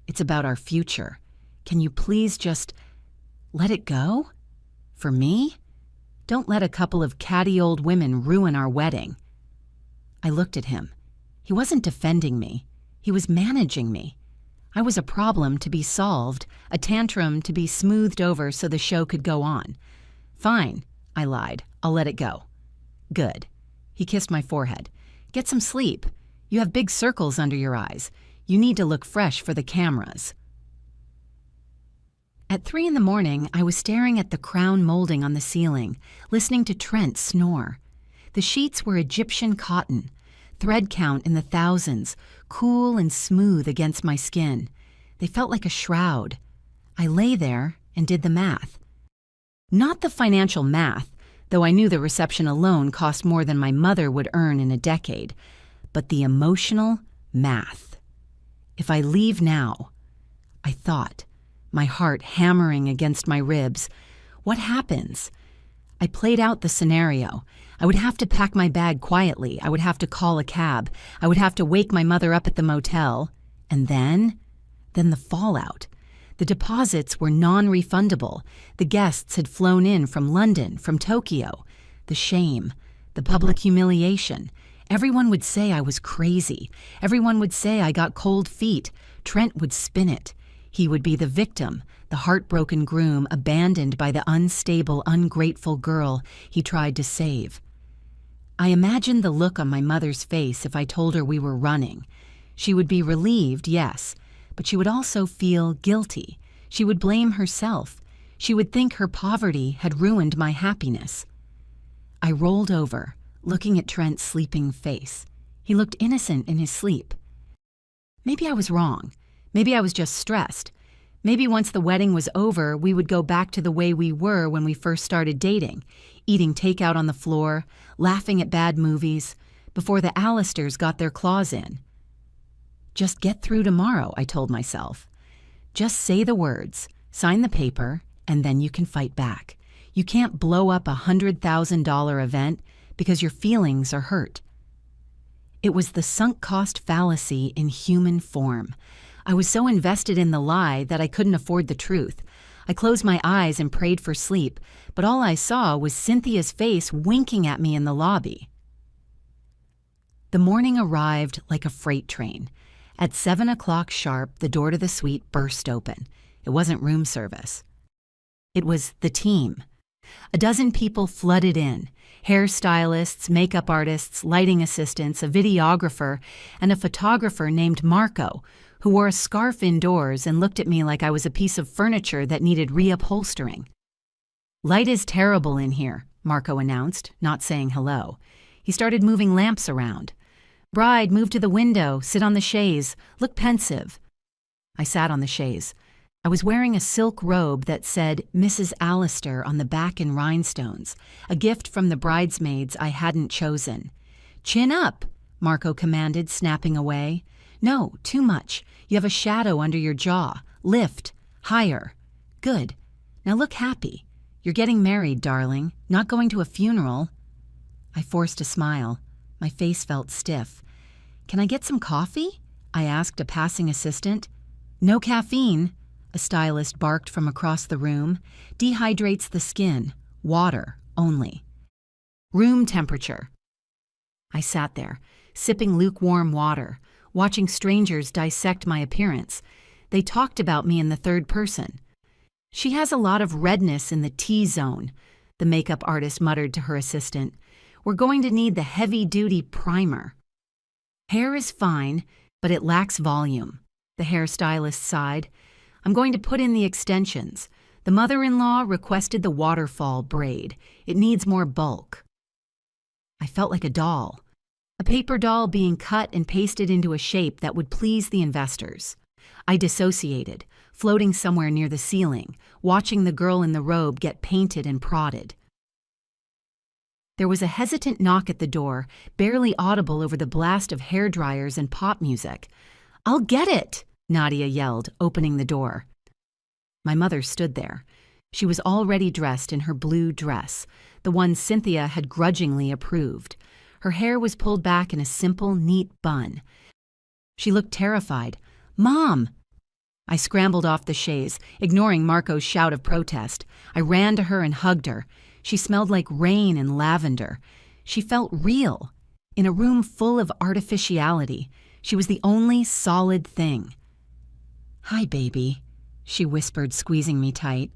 Speaker 1: It's about our future. Can you please just let it go? For me? Don't let a couple of catty old women ruin our wedding." I looked at him. He wasn't defending me. He was managing me. I was a problem to be solved, a tantrum to be smoothed over so the show could go on. "Fine," I lied. "I'll let it go." "Good." He kissed my forehead. "Get some sleep. You have big circles under your eyes. You need to look fresh for the cameras." At 3 a.m, I was staring at the crown molding on the ceiling, listening to Trent snore. The sheets were Egyptian cotton, thread count in the thousands, cool and smooth against my skin. They felt like a shroud. I lay there and did the math. Not the financial math, though I knew the reception alone cost more than my mother would earn in a decade, but the emotional math. If I leave now, I thought, my heart hammering against my ribs, what happens? I played out the scenario. I would have to pack my bag quietly. I would have to call a cab. I would have to wake my mother up at the motel. And then the fallout. The deposits were non-refundable. The guests had flown in from London, from Tokyo. The shame, the public humiliation. Everyone would say I was crazy. Everyone would say I got cold feet. Trent would spin it. He would be the victim, the heartbroken groom abandoned by the unstable, ungrateful girl he tried to save. I imagined the look on my mother's face if I told her we were running. She would be relieved, yes, but she would also feel guilty. She would blame herself. She would think her poverty had ruined my happiness. I rolled over, looking at Trent's sleeping face. He looked innocent in his sleep. Maybe I was wrong. Maybe I was just stressed. Maybe once the wedding was over, we would go back to the way we were when we first started dating, eating takeout on the floor, laughing at bad movies, before the Allisters got their claws in. Just get through tomorrow, I told myself. Just say the words, sign the paper, and then you can fight back. You can't blow up a $100,000 event because your feelings are hurt. It was the sunk cost fallacy in human form. I was so invested in the lie that I couldn't afford the truth. I closed my eyes and prayed for sleep, but all I saw was Cynthia's face winking at me in the lobby. The morning arrived like a freight train. At 7 o'clock sharp, the door to the suite burst open. It wasn't room service. It was the team. A dozen people flooded in. Hairstylists, makeup artists, lighting assistants, a videographer, and a photographer named Marco, who wore a scarf indoors and looked at me like I was a piece of furniture that needed reupholstering. "Light is terrible in here," Marco announced, not saying hello. He started moving lamps around. "Bride, move to the window, sit on the chaise, look pensive." I sat on the chaise. I was wearing a silk robe that said Mrs. Allister on the back in rhinestones, a gift from the bridesmaids I hadn't chosen. "Chin up," Marco commanded, snapping away. "No, too much. You have a shadow under your jaw. Lift. Higher. Good. Now look happy. You're getting married, darling, not going to a funeral." I forced a smile. My face felt stiff. "Can I get some coffee?" I asked a passing assistant. "No caffeine," a stylist barked from across the room. "Dehydrates the skin. Water only." "Room temperature." I sat there, sipping lukewarm water, watching strangers dissect my appearance. They talked about me in the third person. "She has a lot of redness in the T-zone," the makeup artist muttered to her assistant. "We're going to need the heavy-duty primer." "Hair is fine, but it lacks volume," the hairstylist sighed. "I'm going to put in the extensions. The mother-in-law requested the waterfall braid. It needs more bulk." I felt like a doll. A paper doll being cut and pasted into a shape that would please the investors. I dissociated, floating somewhere near the ceiling, watching the girl in the robe get painted and prodded. There was a hesitant knock at the door, barely audible over the blast of hairdryers and pop music. "I'll get it," Nadia yelled, opening the door. My mother stood there. She was already dressed in her blue dress, the one Cynthia had grudgingly approved. Her hair was pulled back in a simple, neat bun. She looked terrified. "Mom!" I scrambled off the chaise, ignoring Marco's shout of protest. I ran to her and hugged her. She smelled like rain and lavender. She felt real. In a room full of artificiality, she was the only solid thing. "Hi, baby," she whispered, squeezing me tight.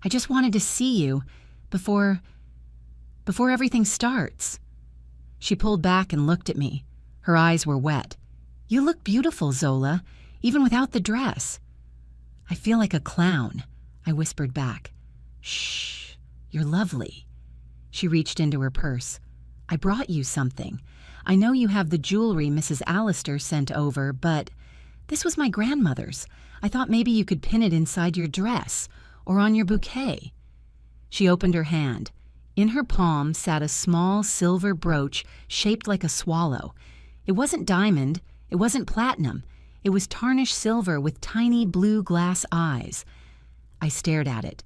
Speaker 1: "I just wanted to see you before everything starts." She pulled back and looked at me. Her eyes were wet. "You look beautiful, Zola, even without the dress." "I feel like a clown," I whispered back. "Shh. You're lovely." She reached into her purse. "I brought you something. I know you have the jewelry Mrs. Allister sent over, but this was my grandmother's. I thought maybe you could pin it inside your dress or on your bouquet." She opened her hand. In her palm sat a small silver brooch shaped like a swallow. It wasn't diamond. It wasn't platinum. It was tarnished silver with tiny blue glass eyes. I stared at it.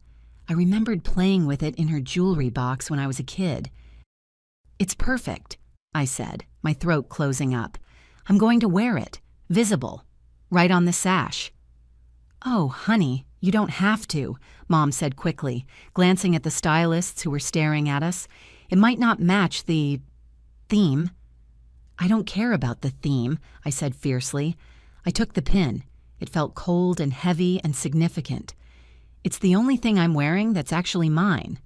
Speaker 1: I remembered playing with it in her jewelry box when I was a kid. "It's perfect," I said, my throat closing up. "I'm going to wear it, visible, right on the sash." "Oh, honey, you don't have to," Mom said quickly, glancing at the stylists who were staring at us. "It might not match the theme." "I don't care about the theme," I said fiercely. I took the pin. It felt cold and heavy and significant. "It's the only thing I'm wearing that's actually mine."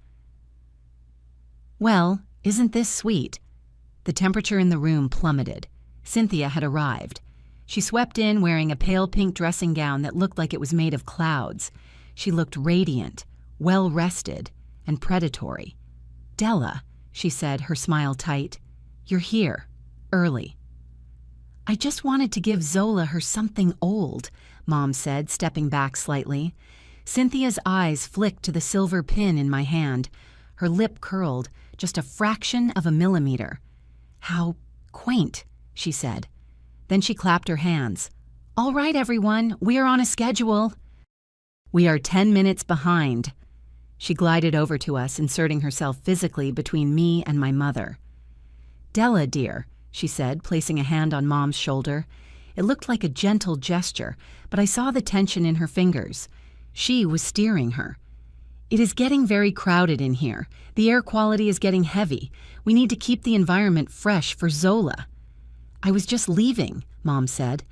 Speaker 1: Well, isn't this sweet? The temperature in the room plummeted. Cynthia had arrived. She swept in wearing a pale pink dressing gown that looked like it was made of clouds. She looked radiant, well-rested, and predatory. "Della," she said, her smile tight, "you're here, early." "I just wanted to give Zola her something old," Mom said, stepping back slightly. Cynthia's eyes flicked to the silver pin in my hand. Her lip curled, just a fraction of a millimeter. "How quaint," she said. Then she clapped her hands. All right, everyone, we are on a schedule. We are 10 minutes behind. She glided over to us, inserting herself physically between me and my mother. Della, dear, she said, placing a hand on Mom's shoulder. It looked like a gentle gesture, but I saw the tension in her fingers. She was steering her. It is getting very crowded in here. The air quality is getting heavy. We need to keep the environment fresh for Zola. I was just leaving, Mom said.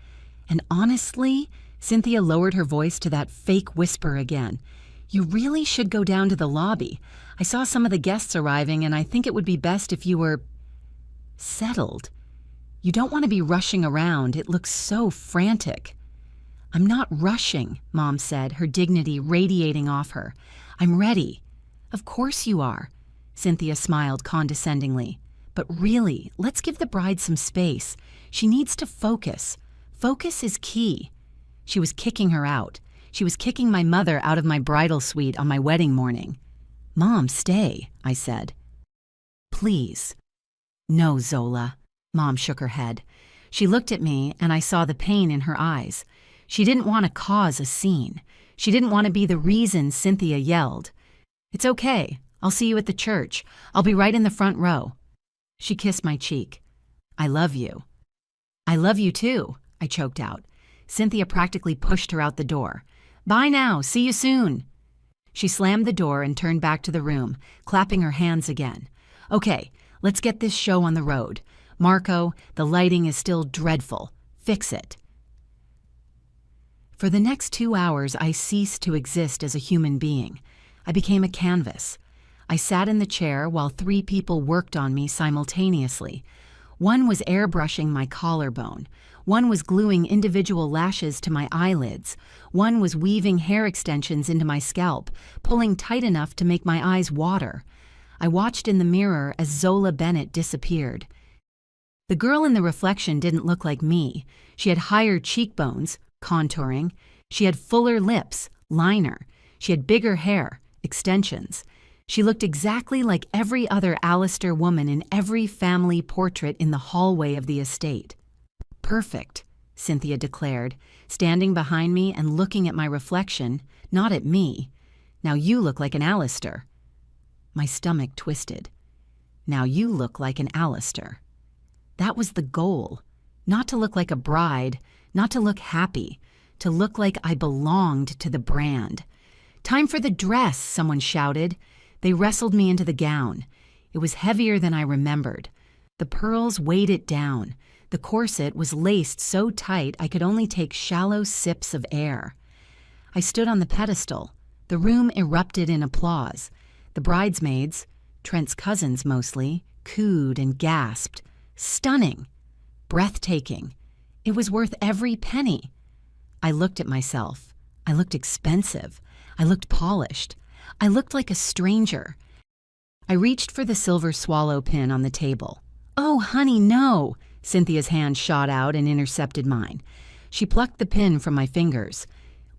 Speaker 1: And honestly, Cynthia lowered her voice to that fake whisper again. You really should go down to the lobby. I saw some of the guests arriving, and I think it would be best if you were settled. You don't want to be rushing around. It looks so frantic. I'm not rushing, Mom said, her dignity radiating off her. I'm ready. Of course you are, Cynthia smiled condescendingly. But really, let's give the bride some space. She needs to focus. Focus is key. She was kicking her out. She was kicking my mother out of my bridal suite on my wedding morning. Mom, stay, I said. Please. No, Zola. Mom shook her head. She looked at me, and I saw the pain in her eyes. She didn't want to cause a scene. She didn't want to be the reason Cynthia yelled. It's okay. I'll see you at the church. I'll be right in the front row. She kissed my cheek. I love you. I love you too, I choked out. Cynthia practically pushed her out the door. Bye now. See you soon. She slammed the door and turned back to the room, clapping her hands again. Okay, let's get this show on the road. Marco, the lighting is still dreadful. Fix it. For the next 2 hours, I ceased to exist as a human being. I became a canvas. I sat in the chair while 3 people worked on me simultaneously. One was airbrushing my collarbone. One was gluing individual lashes to my eyelids. One was weaving hair extensions into my scalp, pulling tight enough to make my eyes water. I watched in the mirror as Zola Bennett disappeared. The girl in the reflection didn't look like me. She had higher cheekbones, contouring. She had fuller lips, liner. She had bigger hair, extensions. She looked exactly like every other Alistair woman in every family portrait in the hallway of the estate. Perfect, Cynthia declared, standing behind me and looking at my reflection, not at me. Now you look like an Alistair. My stomach twisted. Now you look like an Alistair. That was the goal. Not to look like a bride, not to look happy, to look like I belonged to the brand. Time for the dress, someone shouted. They wrestled me into the gown. It was heavier than I remembered. The pearls weighed it down. The corset was laced so tight I could only take shallow sips of air. I stood on the pedestal. The room erupted in applause. The bridesmaids, Trent's cousins mostly, cooed and gasped. Stunning. Breathtaking. It was worth every penny. I looked at myself. I looked expensive. I looked polished. I looked like a stranger. I reached for the silver swallow pin on the table. Oh, honey, no! Cynthia's hand shot out and intercepted mine. She plucked the pin from my fingers.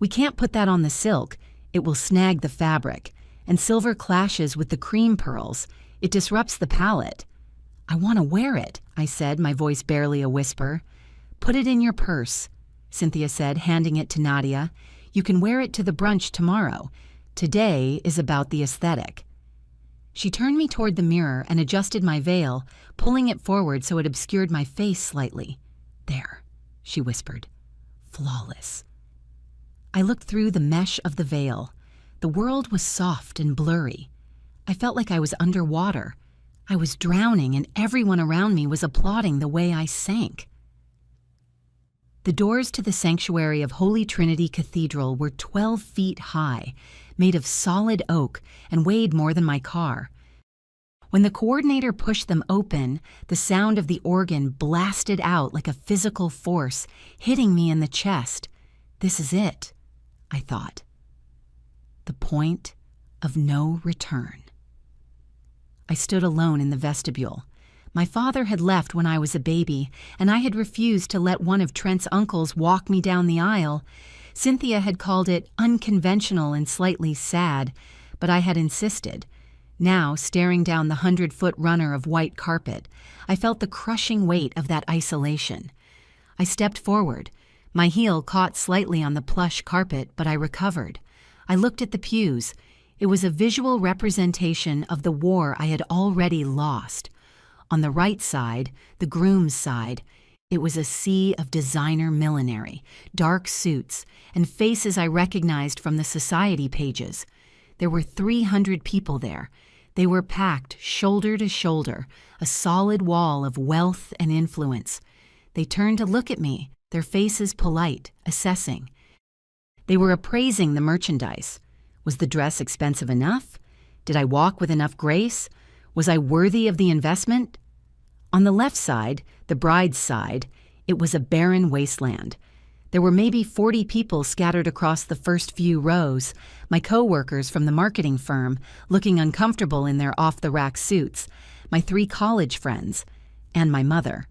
Speaker 1: We can't put that on the silk. It will snag the fabric. And silver clashes with the cream pearls. It disrupts the palette. I want to wear it, I said, my voice barely a whisper. Put it in your purse, Cynthia said, handing it to Nadia. You can wear it to the brunch tomorrow. Today is about the aesthetic. She turned me toward the mirror and adjusted my veil, pulling it forward so it obscured my face slightly. There, she whispered. Flawless. I looked through the mesh of the veil. The world was soft and blurry. I felt like I was underwater. I was drowning, and everyone around me was applauding the way I sank. The doors to the sanctuary of Holy Trinity Cathedral were 12 feet high, made of solid oak, and weighed more than my car. When the coordinator pushed them open, the sound of the organ blasted out like a physical force, hitting me in the chest. This is it, I thought. The point of no return. I stood alone in the vestibule. My father had left when I was a baby, and I had refused to let one of Trent's uncles walk me down the aisle. Cynthia had called it unconventional and slightly sad, but I had insisted. Now, staring down the 100-foot runner of white carpet, I felt the crushing weight of that isolation. I stepped forward. My heel caught slightly on the plush carpet, but I recovered. I looked at the pews. It was a visual representation of the war I had already lost. On the right side, the groom's side, it was a sea of designer millinery, dark suits, and faces I recognized from the society pages. There were 300 people there. They were packed shoulder to shoulder, a solid wall of wealth and influence. They turned to look at me, their faces polite, assessing. They were appraising the merchandise. Was the dress expensive enough? Did I walk with enough grace? Was I worthy of the investment? On the left side, the bride's side, it was a barren wasteland. There were maybe 40 people scattered across the first few rows, my co-workers from the marketing firm, looking uncomfortable in their off-the-rack suits, my 3 college friends, and my mother.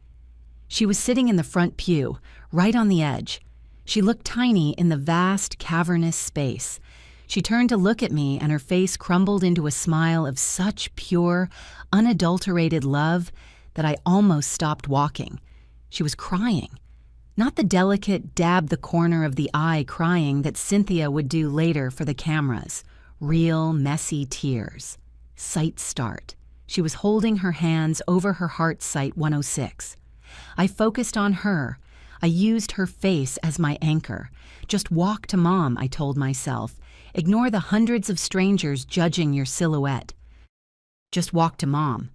Speaker 1: She was sitting in the front pew, right on the edge. She looked tiny in the vast, cavernous space. She turned to look at me, and her face crumbled into a smile of such pure, unadulterated love that I almost stopped walking. She was crying. Not the delicate dab the corner of the eye crying that Cynthia would do later for the cameras. Real, messy tears. Sight start. She was holding her hands over her heart sight 106. I focused on her. I used her face as my anchor. Just walk to Mom, I told myself. Ignore the hundreds of strangers judging your silhouette. Just walk to Mom.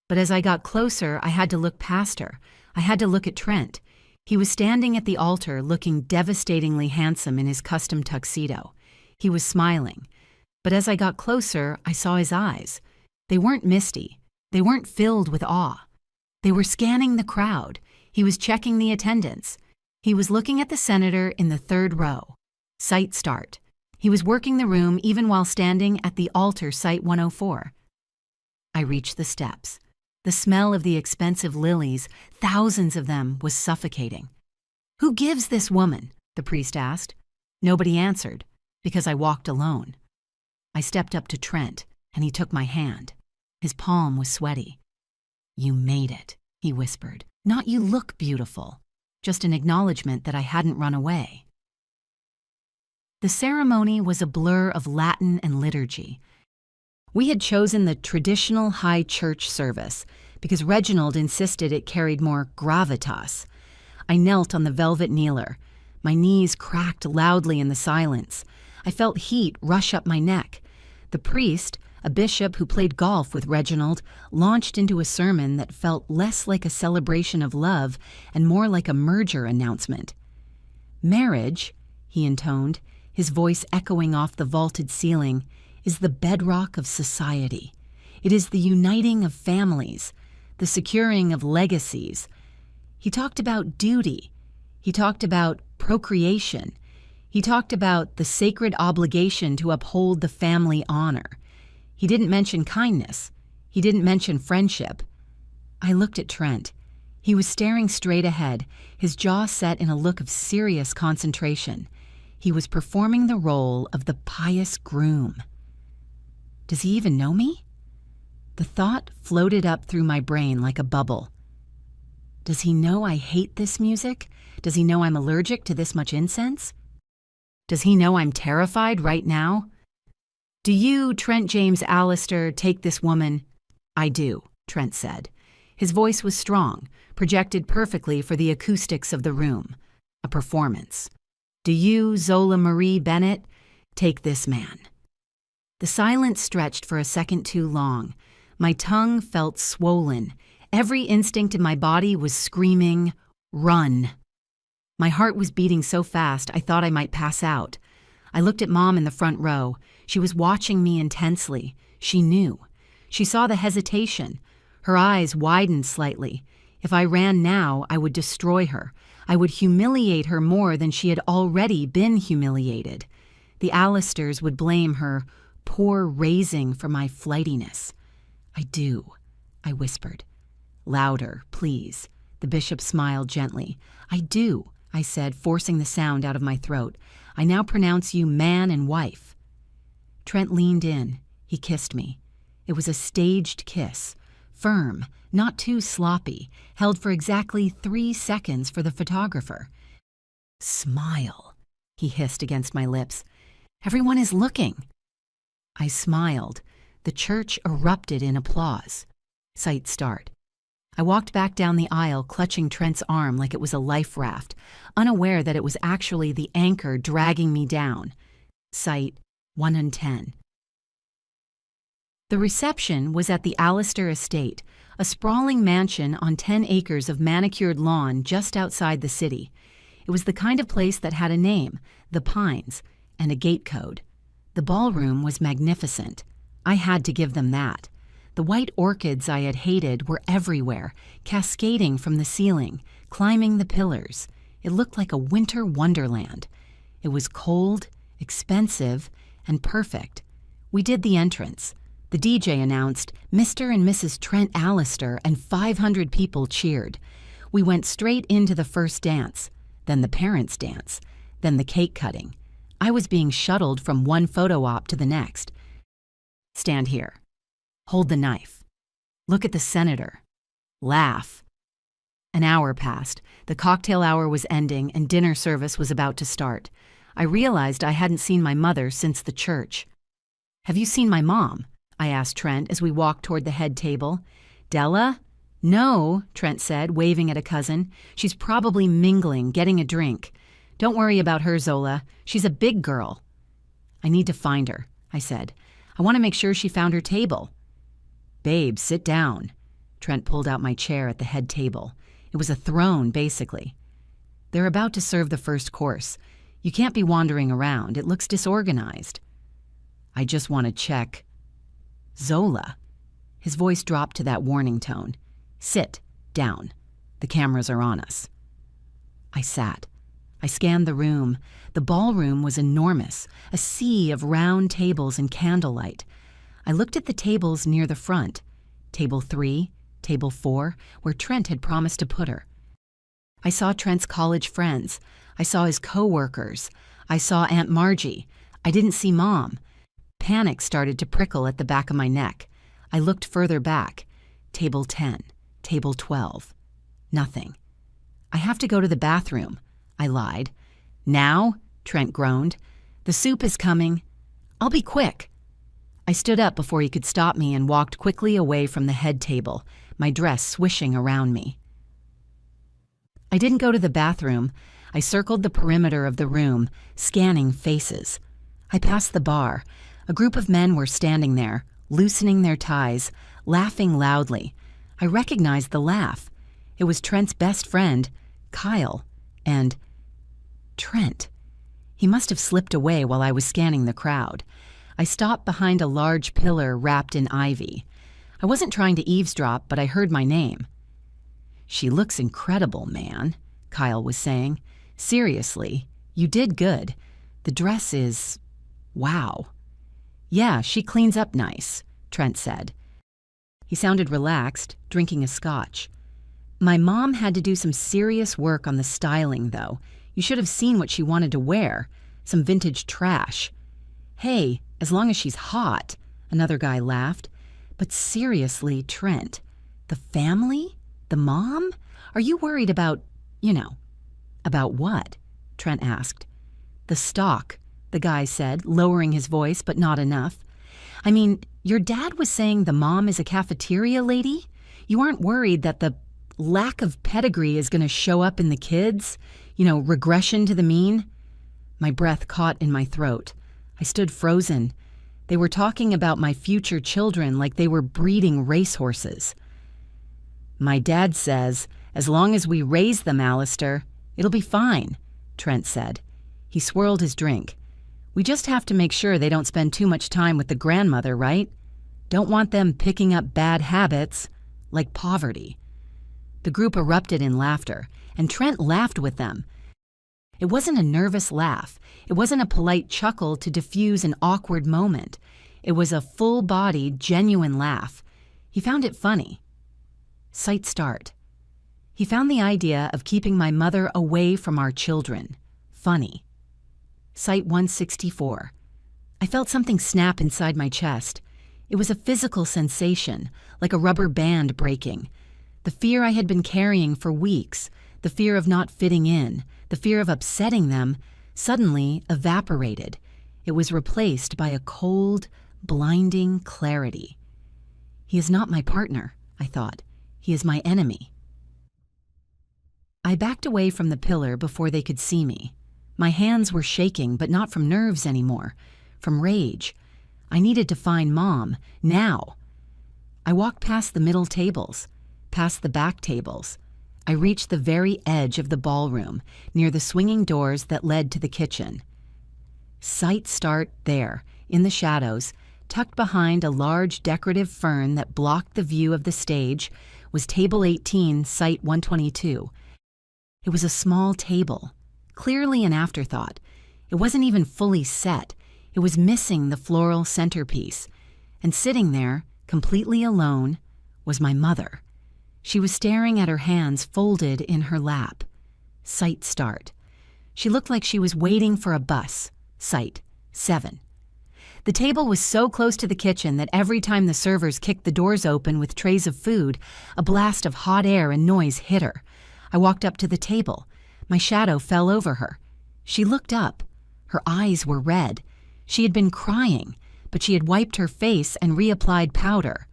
Speaker 1: But as I got closer, I had to look past her. I had to look at Trent. He was standing at the altar looking devastatingly handsome in his custom tuxedo. He was smiling. But as I got closer, I saw his eyes. They weren't misty. They weren't filled with awe. They were scanning the crowd. He was checking the attendance. He was looking at the senator in the 3rd row. Sight start. He was working the room even while standing at the altar site 104. I reached the steps. The smell of the expensive lilies, thousands of them, was suffocating. "Who gives this woman?" the priest asked. Nobody answered, because I walked alone. I stepped up to Trent, and he took my hand. His palm was sweaty. "You made it," he whispered. "Not you look beautiful, just an acknowledgement that I hadn't run away." The ceremony was a blur of Latin and liturgy. We had chosen the traditional high church service because Reginald insisted it carried more gravitas. I knelt on the velvet kneeler. My knees cracked loudly in the silence. I felt heat rush up my neck. The priest, a bishop who played golf with Reginald, launched into a sermon that felt less like a celebration of love and more like a merger announcement. "Marriage," he intoned, his voice echoing off the vaulted ceiling, "is the bedrock of society. It is the uniting of families, the securing of legacies." He talked about duty. He talked about procreation. He talked about the sacred obligation to uphold the family honor. He didn't mention kindness. He didn't mention friendship. I looked at Trent. He was staring straight ahead, his jaw set in a look of serious concentration. He was performing the role of the pious groom. Does he even know me? The thought floated up through my brain like a bubble. Does he know I hate this music? Does he know I'm allergic to this much incense? Does he know I'm terrified right now? "Do you, Trent James Allister, take this woman?" "I do," Trent said. His voice was strong, projected perfectly for the acoustics of the room. A performance. "Do you, Zola Marie Bennett, take this man?" The silence stretched for a second too long. My tongue felt swollen. Every instinct in my body was screaming, "Run!" My heart was beating so fast I thought I might pass out. I looked at Mom in the front row. She was watching me intensely. She knew. She saw the hesitation. Her eyes widened slightly. If I ran now, I would destroy her. I would humiliate her more than she had already been humiliated. The Allisters would blame her poor raising for my flightiness. "I do," I whispered. "Louder, please." The bishop smiled gently. "I do," I said, forcing the sound out of my throat. "I now pronounce you man and wife." Trent leaned in. He kissed me. It was a staged kiss, firm, not too sloppy, held for exactly 3 seconds for the photographer. "Smile," he hissed against my lips. "Everyone is looking." I smiled. The church erupted in applause. Sight start. I walked back down the aisle, clutching Trent's arm like it was a life raft, unaware that it was actually the anchor dragging me down. Sight 1 in 10. The reception was at the Allister Estate, a sprawling mansion on 10 acres of manicured lawn just outside the city. It was the kind of place that had a name, the Pines, and a gate code. The ballroom was magnificent. I had to give them that. The white orchids I had hated were everywhere, cascading from the ceiling, climbing the pillars. It looked like a winter wonderland. It was cold, expensive, and perfect. We did the entrance. The DJ announced Mr. and Mrs. Trent Allister, and 500 people cheered. We went straight into the first dance, then the parents' dance, then the cake cutting. I was being shuttled from one photo op to the next. Stand here. Hold the knife. Look at the senator. Laugh. An hour passed. The cocktail hour was ending and dinner service was about to start. I realized I hadn't seen my mother since the church. "Have you seen my mom?" I asked Trent as we walked toward the head table. "Della?" "No," Trent said, waving at a cousin. "She's probably mingling, getting a drink. Don't worry about her, Zola. She's a big girl." "I need to find her," I said. "I want to make sure she found her table." "Babe, sit down." Trent pulled out my chair at the head table. It was a throne, basically. "They're about to serve the first course. You can't be wandering around. It looks disorganized." "I just want to check." "Zola." His voice dropped to that warning tone. "Sit down. The cameras are on us." I sat. I scanned the room. The ballroom was enormous, a sea of round tables and candlelight. I looked at the tables near the front. Table 3, Table 4, where Trent had promised to put her. I saw Trent's college friends. I saw his co-workers. I saw Aunt Margie. I didn't see Mom. Panic started to prickle at the back of my neck. I looked further back. Table 10, Table 12. Nothing. "I have to go to the bathroom," I lied. "Now?" Trent groaned. "The soup is coming." "I'll be quick." I stood up before he could stop me and walked quickly away from the head table, my dress swishing around me. I didn't go to the bathroom. I circled the perimeter of the room, scanning faces. I passed the bar. A group of men were standing there, loosening their ties, laughing loudly. I recognized the laugh. It was Trent's best friend, Kyle, and Trent. He must have slipped away while I was scanning the crowd. I stopped behind a large pillar wrapped in ivy. I wasn't trying to eavesdrop, but I heard my name. "She looks incredible, man," Kyle was saying. "Seriously, you did good. The dress is... wow." "Yeah, she cleans up nice," Trent said. He sounded relaxed, drinking a scotch. "My mom had to do some serious work on the styling, though. You should have seen what she wanted to wear. Some vintage trash." "Hey, as long as she's hot," another guy laughed. "But seriously, Trent, the family? The mom? Are you worried about, About what?" Trent asked. "The stock," the guy said, lowering his voice, but not enough. "I mean, your dad was saying the mom is a cafeteria lady? You aren't worried that the lack of pedigree is going to show up in the kids? Regression to the mean?" My breath caught in my throat. I stood frozen. They were talking about my future children like they were breeding racehorses. "My dad says, as long as we raise them, Allister, it'll be fine," Trent said. He swirled his drink. "We just have to make sure they don't spend too much time with the grandmother, right? Don't want them picking up bad habits, like poverty." The group erupted in laughter, and Trent laughed with them. It wasn't a nervous laugh. It wasn't a polite chuckle to diffuse an awkward moment. It was a full-bodied, genuine laugh. He found it funny. Sight start. He found the idea of keeping my mother away from our children funny. Sight 164. I felt something snap inside my chest. It was a physical sensation, like a rubber band breaking. The fear I had been carrying for weeks, the fear of not fitting in, The fear of upsetting them suddenly evaporated. It was replaced by a cold, blinding clarity. He is not my partner, I thought. He is my enemy. I backed away from the pillar before they could see me. My hands were shaking, but not from nerves anymore, from rage. I needed to find Mom, now. I walked past the middle tables, past the back tables. I reached the very edge of the ballroom, near the swinging doors that led to the kitchen. Sight start there, in the shadows, tucked behind a large decorative fern that blocked the view of the stage, was table 18, site 122. It was a small table, clearly an afterthought. It wasn't even fully set. It was missing the floral centerpiece. And sitting there, completely alone, was my mother. She was staring at her hands folded in her lap. Sight start. She looked like she was waiting for a bus. Sight 7. The table was so close to the kitchen that every time the servers kicked the doors open with trays of food, a blast of hot air and noise hit her. I walked up to the table. My shadow fell over her. She looked up. Her eyes were red. She had been crying, but she had wiped her face and reapplied powder.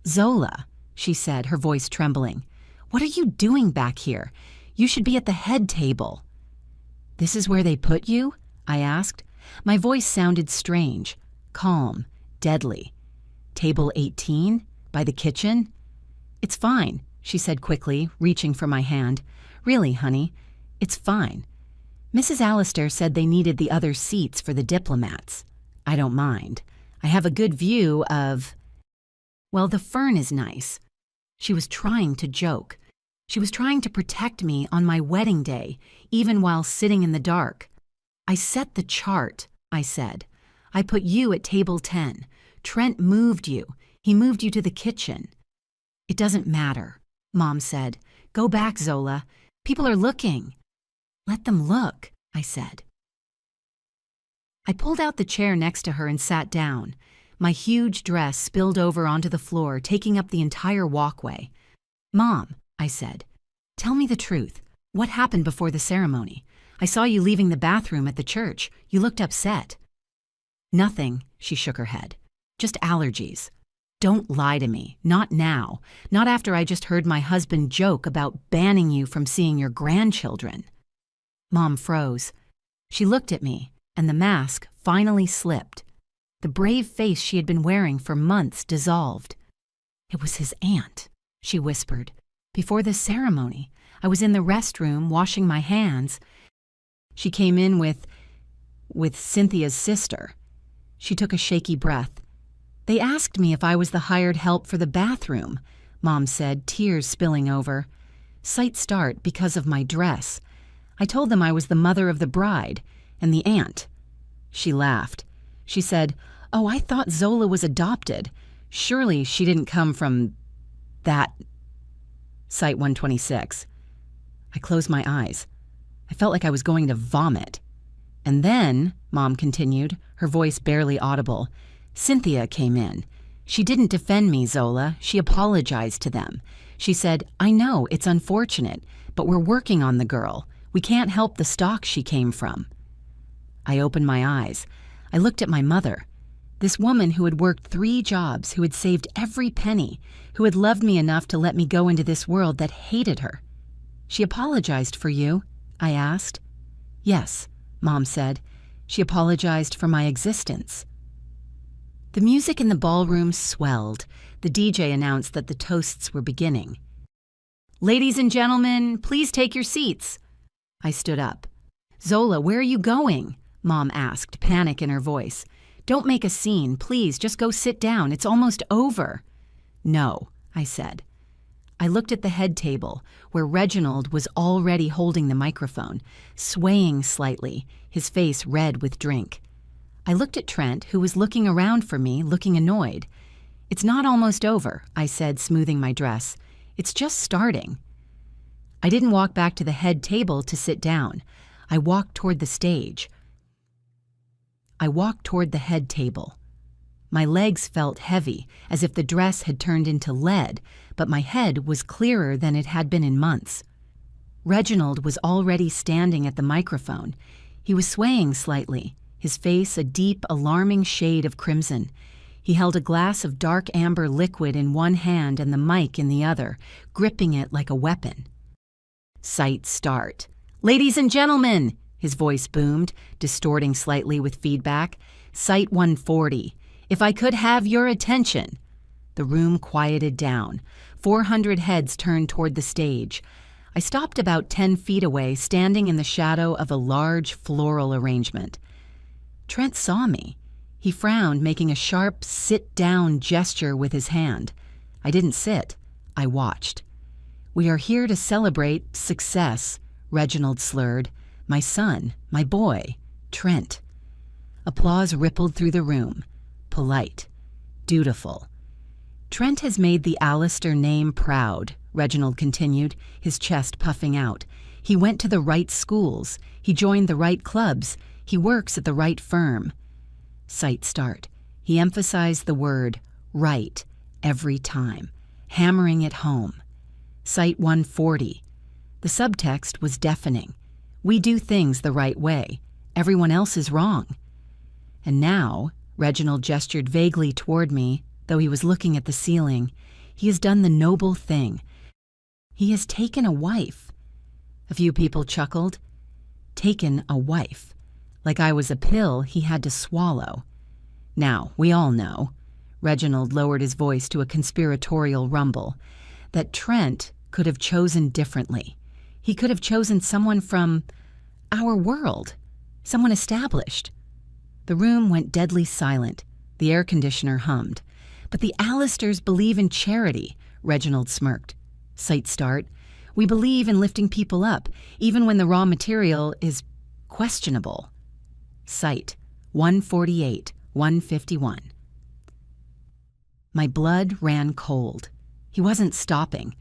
Speaker 1: "Zola," she said, her voice trembling, "what are you doing back here? You should be at the head table." "This is where they put you?" I asked. My voice sounded strange, calm, deadly. "Table 18? By the kitchen?" "It's fine," she said quickly, reaching for my hand. "Really, honey, it's fine. Mrs. Allister said they needed the other seats for the diplomats. I don't mind. I have a good view of... Well, the fern is nice." She was trying to joke. She was trying to protect me on my wedding day, even while sitting in the dark. "I set the chart," I said. "I put you at table 10. Trent moved you. He moved you to the kitchen." "It doesn't matter," Mom said. "Go back, Zola. People are looking." "Let them look," I said. I pulled out the chair next to her and sat down. My huge dress spilled over onto the floor, taking up the entire walkway. "Mom," I said, "tell me the truth. What happened before the ceremony? I saw you leaving the bathroom at the church. You looked upset." "Nothing," she shook her head. "Just allergies. Don't lie to me. Not now. Not after I just heard my husband joke about banning you from seeing your grandchildren." Mom froze. She looked at me, and the mask finally slipped. The brave face she had been wearing for months dissolved. "It was his aunt," she whispered. "Before the ceremony, I was in the restroom washing my hands. She came in with Cynthia's sister." She took a shaky breath. "They asked me if I was the hired help for the bathroom," Mom said, tears spilling over. "Sight start because of my dress. I told them I was the mother of the bride and the aunt." She laughed. She said, "Oh, I thought Zola was adopted. Surely she didn't come from that." Site 126. I closed my eyes. I felt like I was going to vomit. "And then," Mom continued, her voice barely audible, "Cynthia came in. She didn't defend me, Zola. She apologized to them. She said, 'I know, it's unfortunate, but we're working on the girl. We can't help the stock she came from.'" I opened my eyes. I looked at my mother. This woman who had worked 3 jobs, who had saved every penny, who had loved me enough to let me go into this world that hated her. "She apologized for you?" I asked. "Yes," Mom said. "She apologized for my existence." The music in the ballroom swelled. The DJ announced that the toasts were beginning. "Ladies and gentlemen, please take your seats." I stood up. "Zola, where are you going?" Mom asked, panic in her voice. "Don't make a scene, please. Just go sit down. It's almost over." "No," I said. I looked at the head table, where Reginald was already holding the microphone, swaying slightly, his face red with drink. I looked at Trent, who was looking around for me, looking annoyed. "It's not almost over," I said, smoothing my dress. "It's just starting." I didn't walk back to the head table to sit down. I walked toward the stage. I walked toward the head table. My legs felt heavy, as if the dress had turned into lead, but my head was clearer than it had been in months. Reginald was already standing at the microphone. He was swaying slightly, his face a deep, alarming shade of crimson. He held a glass of dark amber liquid in one hand and the mic in the other, gripping it like a weapon. Sight start. "Ladies and gentlemen," his voice boomed, distorting slightly with feedback. "Sight 140. If I could have your attention." The room quieted down. 400 heads turned toward the stage. I stopped about 10 feet away, standing in the shadow of a large floral arrangement. Trent saw me. He frowned, making a sharp sit-down gesture with his hand. I didn't sit. I watched. "We are here to celebrate success," Reginald slurred. "My son, my boy, Trent." Applause rippled through the room. Polite. Dutiful. "Trent has made the Allister name proud," Reginald continued, his chest puffing out. "He went to the right schools. He joined the right clubs. He works at the right firm." Sight start. He emphasized the word right every time, hammering it home. Sight 140. The subtext was deafening. We do things the right way. Everyone else is wrong. And now, Reginald gestured vaguely toward me, though he was looking at the ceiling, he has done the noble thing. He has taken a wife. A few people chuckled. Taken a wife. Like I was a pill he had to swallow. Now, we all know, Reginald lowered his voice to a conspiratorial rumble, that Trent could have chosen differently. He could have chosen someone from our world, someone established. The room went deadly silent. The air conditioner hummed. "But the Allisters believe in charity," Reginald smirked. Sight start. "We believe in lifting people up, even when the raw material is questionable." Sight 148, 151. My blood ran cold. He wasn't stopping.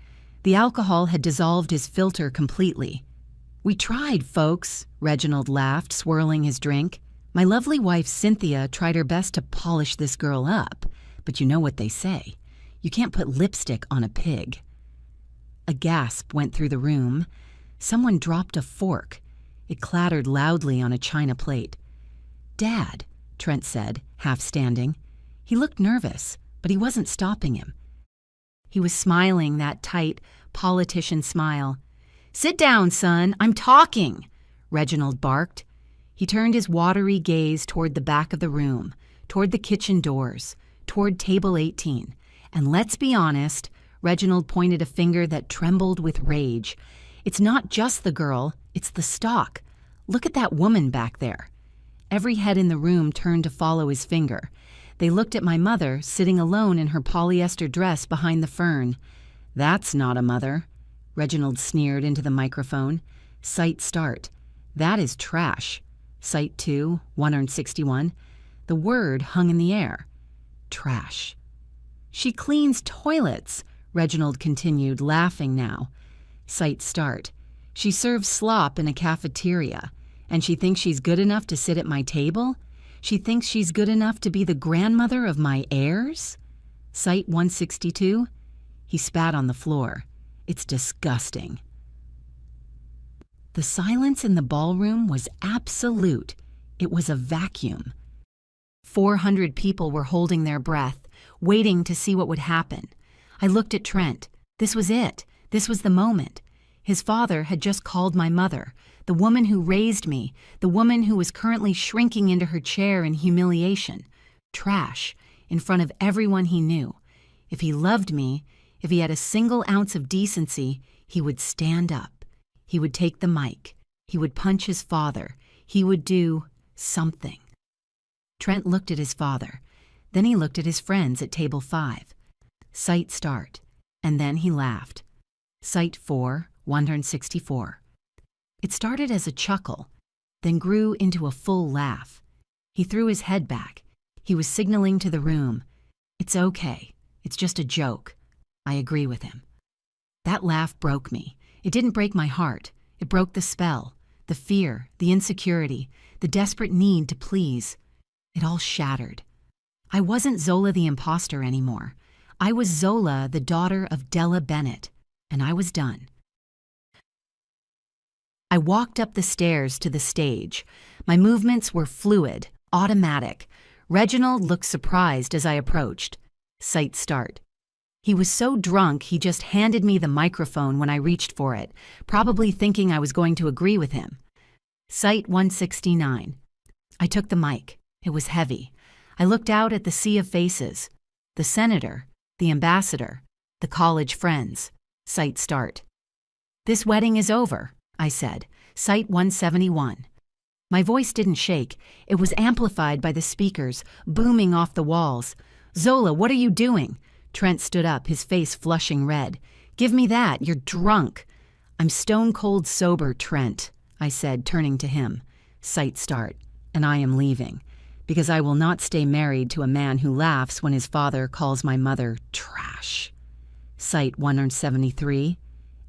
Speaker 1: The alcohol had dissolved his filter completely. "We tried, folks," Reginald laughed, swirling his drink. "My lovely wife Cynthia tried her best to polish this girl up, but you know what they say. You can't put lipstick on a pig." A gasp went through the room. Someone dropped a fork. It clattered loudly on a china plate. "Dad," Trent said, half standing. He looked nervous, but he wasn't stopping him. He was smiling that tight, politician smile. "Sit down, son, I'm talking," Reginald barked. He turned his watery gaze toward the back of the room, toward the kitchen doors, toward table 18. And let's be honest, Reginald pointed a finger that trembled with rage. "It's not just the girl, it's the stock. Look at that woman back there." Every head in the room turned to follow his finger. They looked at my mother, sitting alone in her polyester dress behind the fern. "That's not a mother," Reginald sneered into the microphone. Sight start. "That is trash." Sight 2, 161. The word hung in the air. Trash. "She cleans toilets," Reginald continued, laughing now. Sight start. "She serves slop in a cafeteria, and she thinks she's good enough to sit at my table? She thinks she's good enough to be the grandmother of my heirs?" Sight 162. He spat on the floor. "It's disgusting." The silence in the ballroom was absolute. It was a vacuum. 400 people were holding their breath, waiting to see what would happen. I looked at Trent. This was it. This was the moment. His father had just called my mother, the woman who raised me, the woman who was currently shrinking into her chair in humiliation, trash, in front of everyone he knew. If he loved me, if he had a single ounce of decency, he would stand up. He would take the mic. He would punch his father. He would do something. Trent looked at his father. Then he looked at his friends at table 5. Sight start. And then he laughed. Sight 4, 164. It started as a chuckle, then grew into a full laugh. He threw his head back. He was signaling to the room. "It's okay. It's just a joke." I agree with him. That laugh broke me. It didn't break my heart. It broke the spell, the fear, the insecurity, the desperate need to please. It all shattered. I wasn't Zola the imposter anymore. I was Zola, the daughter of Della Bennett, and I was done. I walked up the stairs to the stage. My movements were fluid, automatic. Reginald looked surprised as I approached. Sight start. He was so drunk he just handed me the microphone when I reached for it, probably thinking I was going to agree with him. Sight 169. I took the mic. It was heavy. I looked out at the sea of faces. The senator, the ambassador, the college friends. Sight start. This wedding is over, I said. Sight 171. My voice didn't shake. It was amplified by the speakers, booming off the walls. Zola, what are you doing? Trent stood up, his face flushing red. Give me that, you're drunk. I'm stone cold sober, Trent, I said, turning to him. Sight start. And I am leaving, because I will not stay married to a man who laughs when his father calls my mother trash. Sight 173.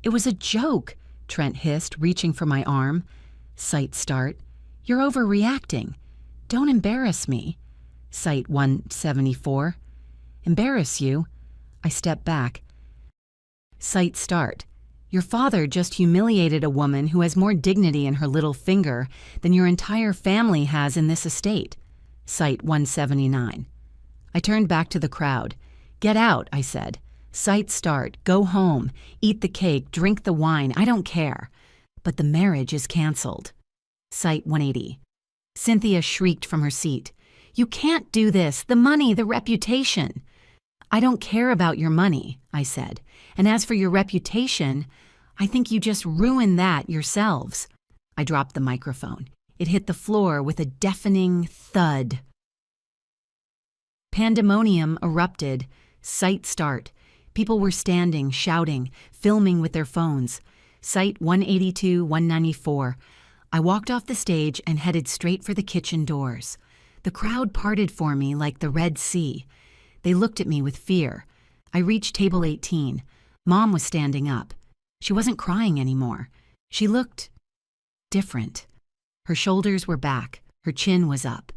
Speaker 1: It was a joke, Trent hissed, reaching for my arm. Sight start. You're overreacting. Don't embarrass me. Sight 174. Embarrass you? I stepped back. Sight start. Your father just humiliated a woman who has more dignity in her little finger than your entire family has in this estate. Sight 179. I turned back to the crowd. Get out, I said. Sight start. Go home. Eat the cake. Drink the wine. I don't care. But the marriage is canceled. Sight 180. Cynthia shrieked from her seat. You can't do this. The money, the reputation. I don't care about your money, I said. And as for your reputation, I think you just ruined that yourselves. I dropped the microphone. It hit the floor with a deafening thud. Pandemonium erupted. Sight start. People were standing, shouting, filming with their phones. Sight 182, 194. I walked off the stage and headed straight for the kitchen doors. The crowd parted for me like the Red Sea. They looked at me with fear. I reached table 18. Mom was standing up. She wasn't crying anymore. She looked different. Her shoulders were back. Her chin was up.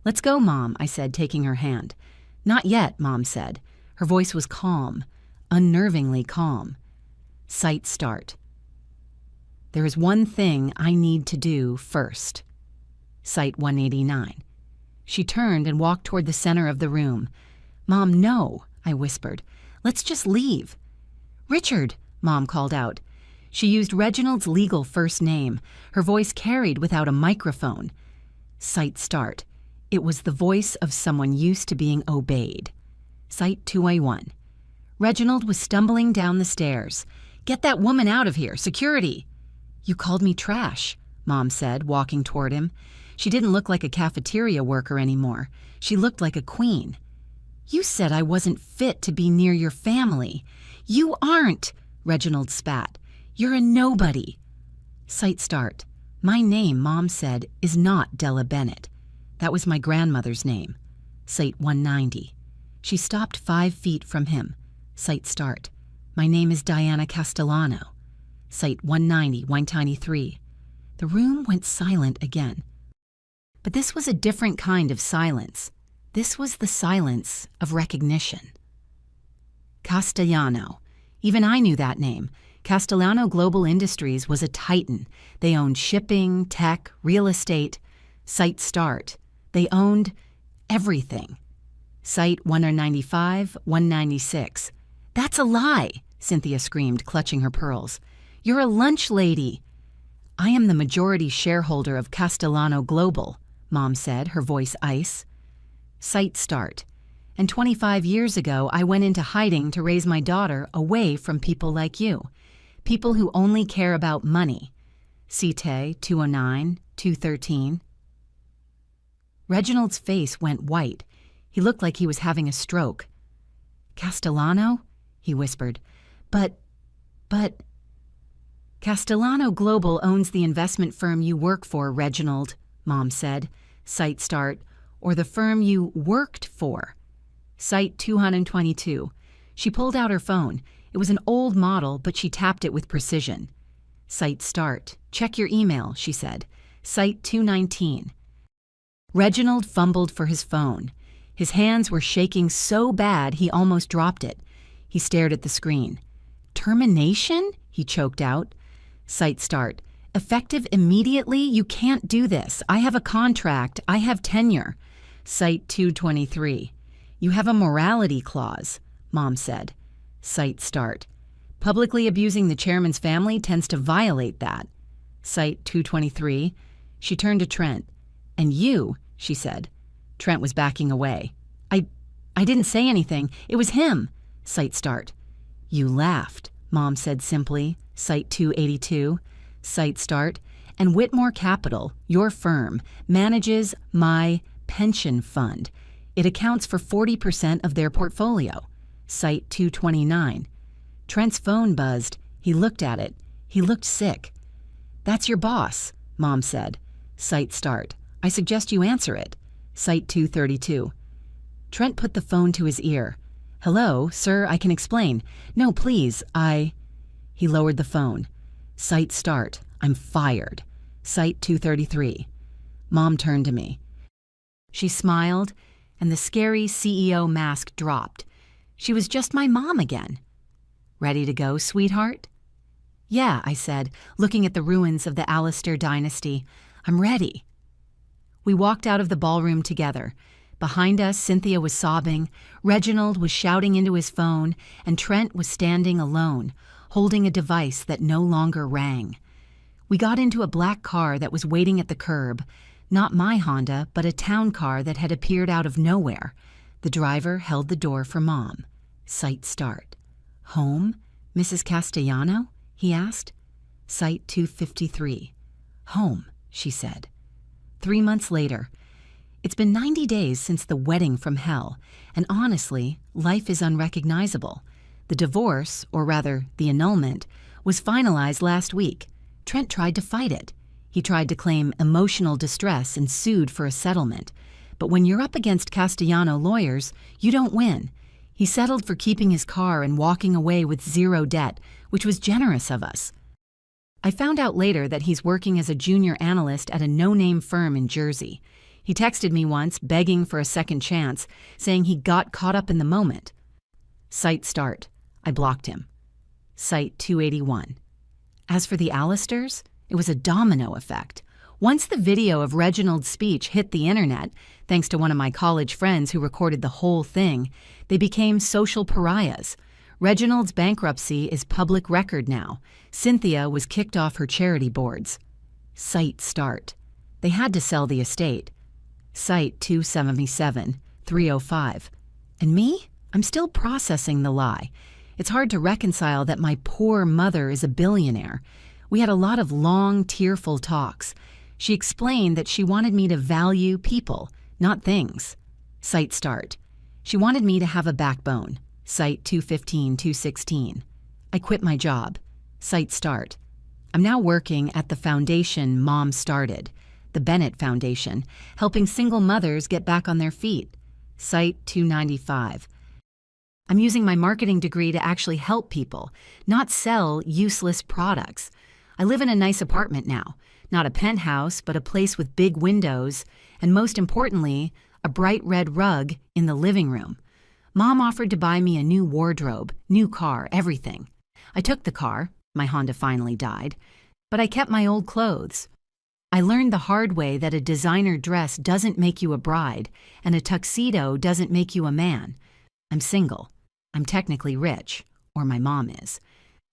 Speaker 1: Let's go, Mom, I said, taking her hand. Not yet, Mom said. Her voice was calm, unnervingly calm. Sight start. There is one thing I need to do first. Sight 189. She turned and walked toward the center of the room. Mom, no, I whispered. Let's just leave. Richard, Mom called out. She used Reginald's legal first name. Her voice carried without a microphone. Sight start. It was the voice of someone used to being obeyed. Sight 2A1. Reginald was stumbling down the stairs. Get that woman out of here. Security. You called me trash, Mom said, walking toward him. She didn't look like a cafeteria worker anymore. She looked like a queen. You said I wasn't fit to be near your family. You aren't, Reginald spat. You're a nobody. Sight start. My name, Mom said, is not Della Bennett. That was my grandmother's name. Sight 190. She stopped 5 feet from him. Sight start. My name is Diana Castellano. Sight 190, 193. The room went silent again. But this was a different kind of silence. This was the silence of recognition. Castellano. Even I knew that name. Castellano Global Industries was a titan. They owned shipping, tech, real estate. Sight start. They owned everything. Sight 195, 196. That's a lie, Cynthia screamed, clutching her pearls. You're a lunch lady. I am the majority shareholder of Castellano Global, Mom said, her voice ice. Sight start. And 25 years ago, I went into hiding to raise my daughter away from people like you. People who only care about money. Cite 209, 213. Reginald's face went white. He looked like he was having a stroke. Castellano? He whispered. But... Castellano Global owns the investment firm you work for, Reginald, Mom said. Sight start. Or the firm you worked for. Sight 222. She pulled out her phone. It was an old model, but she tapped it with precision. Sight start. Check your email, she said. Sight 219. Reginald fumbled for his phone. His hands were shaking so bad he almost dropped it. He stared at the screen. Termination? He choked out. Sight start. Effective immediately? You can't do this. I have a contract. I have tenure. Site 223. You have a morality clause, Mom said. Site start. Publicly abusing the chairman's family tends to violate that. Site 223. She turned to Trent. And you, she said. Trent was backing away. I didn't say anything. It was him. Site start. You laughed, Mom said simply. Site 282. Site start. And Whitmore Capital, your firm, manages my pension fund. It accounts for 40% of their portfolio. Site 229. Trent's phone buzzed. He looked at it. He looked sick. That's your boss, Mom said. Site start. I suggest you answer it. Site 232. Trent put the phone to his ear. Hello, sir, I can explain. No, please, He lowered the phone. Site start. I'm fired. Site 233. Mom turned to me. She smiled, and the scary CEO mask dropped. She was just my mom again. Ready to go, sweetheart? Yeah, I said, looking at the ruins of the Allister dynasty. I'm ready. We walked out of the ballroom together. Behind us, Cynthia was sobbing, Reginald was shouting into his phone, and Trent was standing alone, holding a device that no longer rang. We got into a black car that was waiting at the curb, not my Honda, but a town car that had appeared out of nowhere. The driver held the door for Mom. Site start. Home, Mrs. Castellano? He asked. Site 253. Home, she said. 3 months later. It's been 90 days since the wedding from hell, and honestly, life is unrecognizable. The divorce, or rather, the annulment, was finalized last week. Trent tried to fight it. He tried to claim emotional distress and sued for a settlement. But when you're up against Castellano lawyers, you don't win. He settled for keeping his car and walking away with zero debt, which was generous of us. I found out later that he's working as a junior analyst at a no-name firm in Jersey. He texted me once, begging for a second chance, saying he got caught up in the moment. Site start. I blocked him. Site 281. As for the Allisters, it was a domino effect. Once the video of Reginald's speech hit the internet, thanks to one of my college friends who recorded the whole thing, they became social pariahs. Reginald's bankruptcy is public record now. Cynthia was kicked off her charity boards. Site start. They had to sell the estate. Site 277, 305. And me? I'm still processing the lie. It's hard to reconcile that my poor mother is a billionaire. We had a lot of long, tearful talks. She explained that she wanted me to value people, not things. Site start. She wanted me to have a backbone. Site 215, 216. I quit my job. Site start. I'm now working at the foundation Mom started, the Bennett Foundation, helping single mothers get back on their feet. Site 295. I'm using my marketing degree to actually help people, not sell useless products. I live in a nice apartment now, not a penthouse, but a place with big windows, and most importantly, a bright red rug in the living room. Mom offered to buy me a new wardrobe, new car, everything. I took the car, my Honda finally died, but I kept my old clothes. I learned the hard way that a designer dress doesn't make you a bride, and a tuxedo doesn't make you a man. I'm single. I'm technically rich, or my mom is.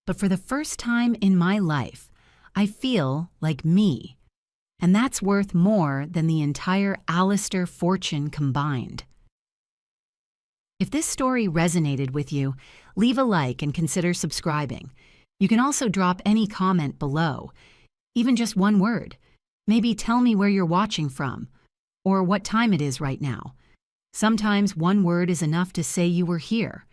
Speaker 1: But for the first time in my life, I feel like me. And that's worth more than the entire Allister fortune combined. If this story resonated with you, leave a like and consider subscribing. You can also drop any comment below, even just one word. Maybe tell me where you're watching from, or what time it is right now. Sometimes one word is enough to say you were here.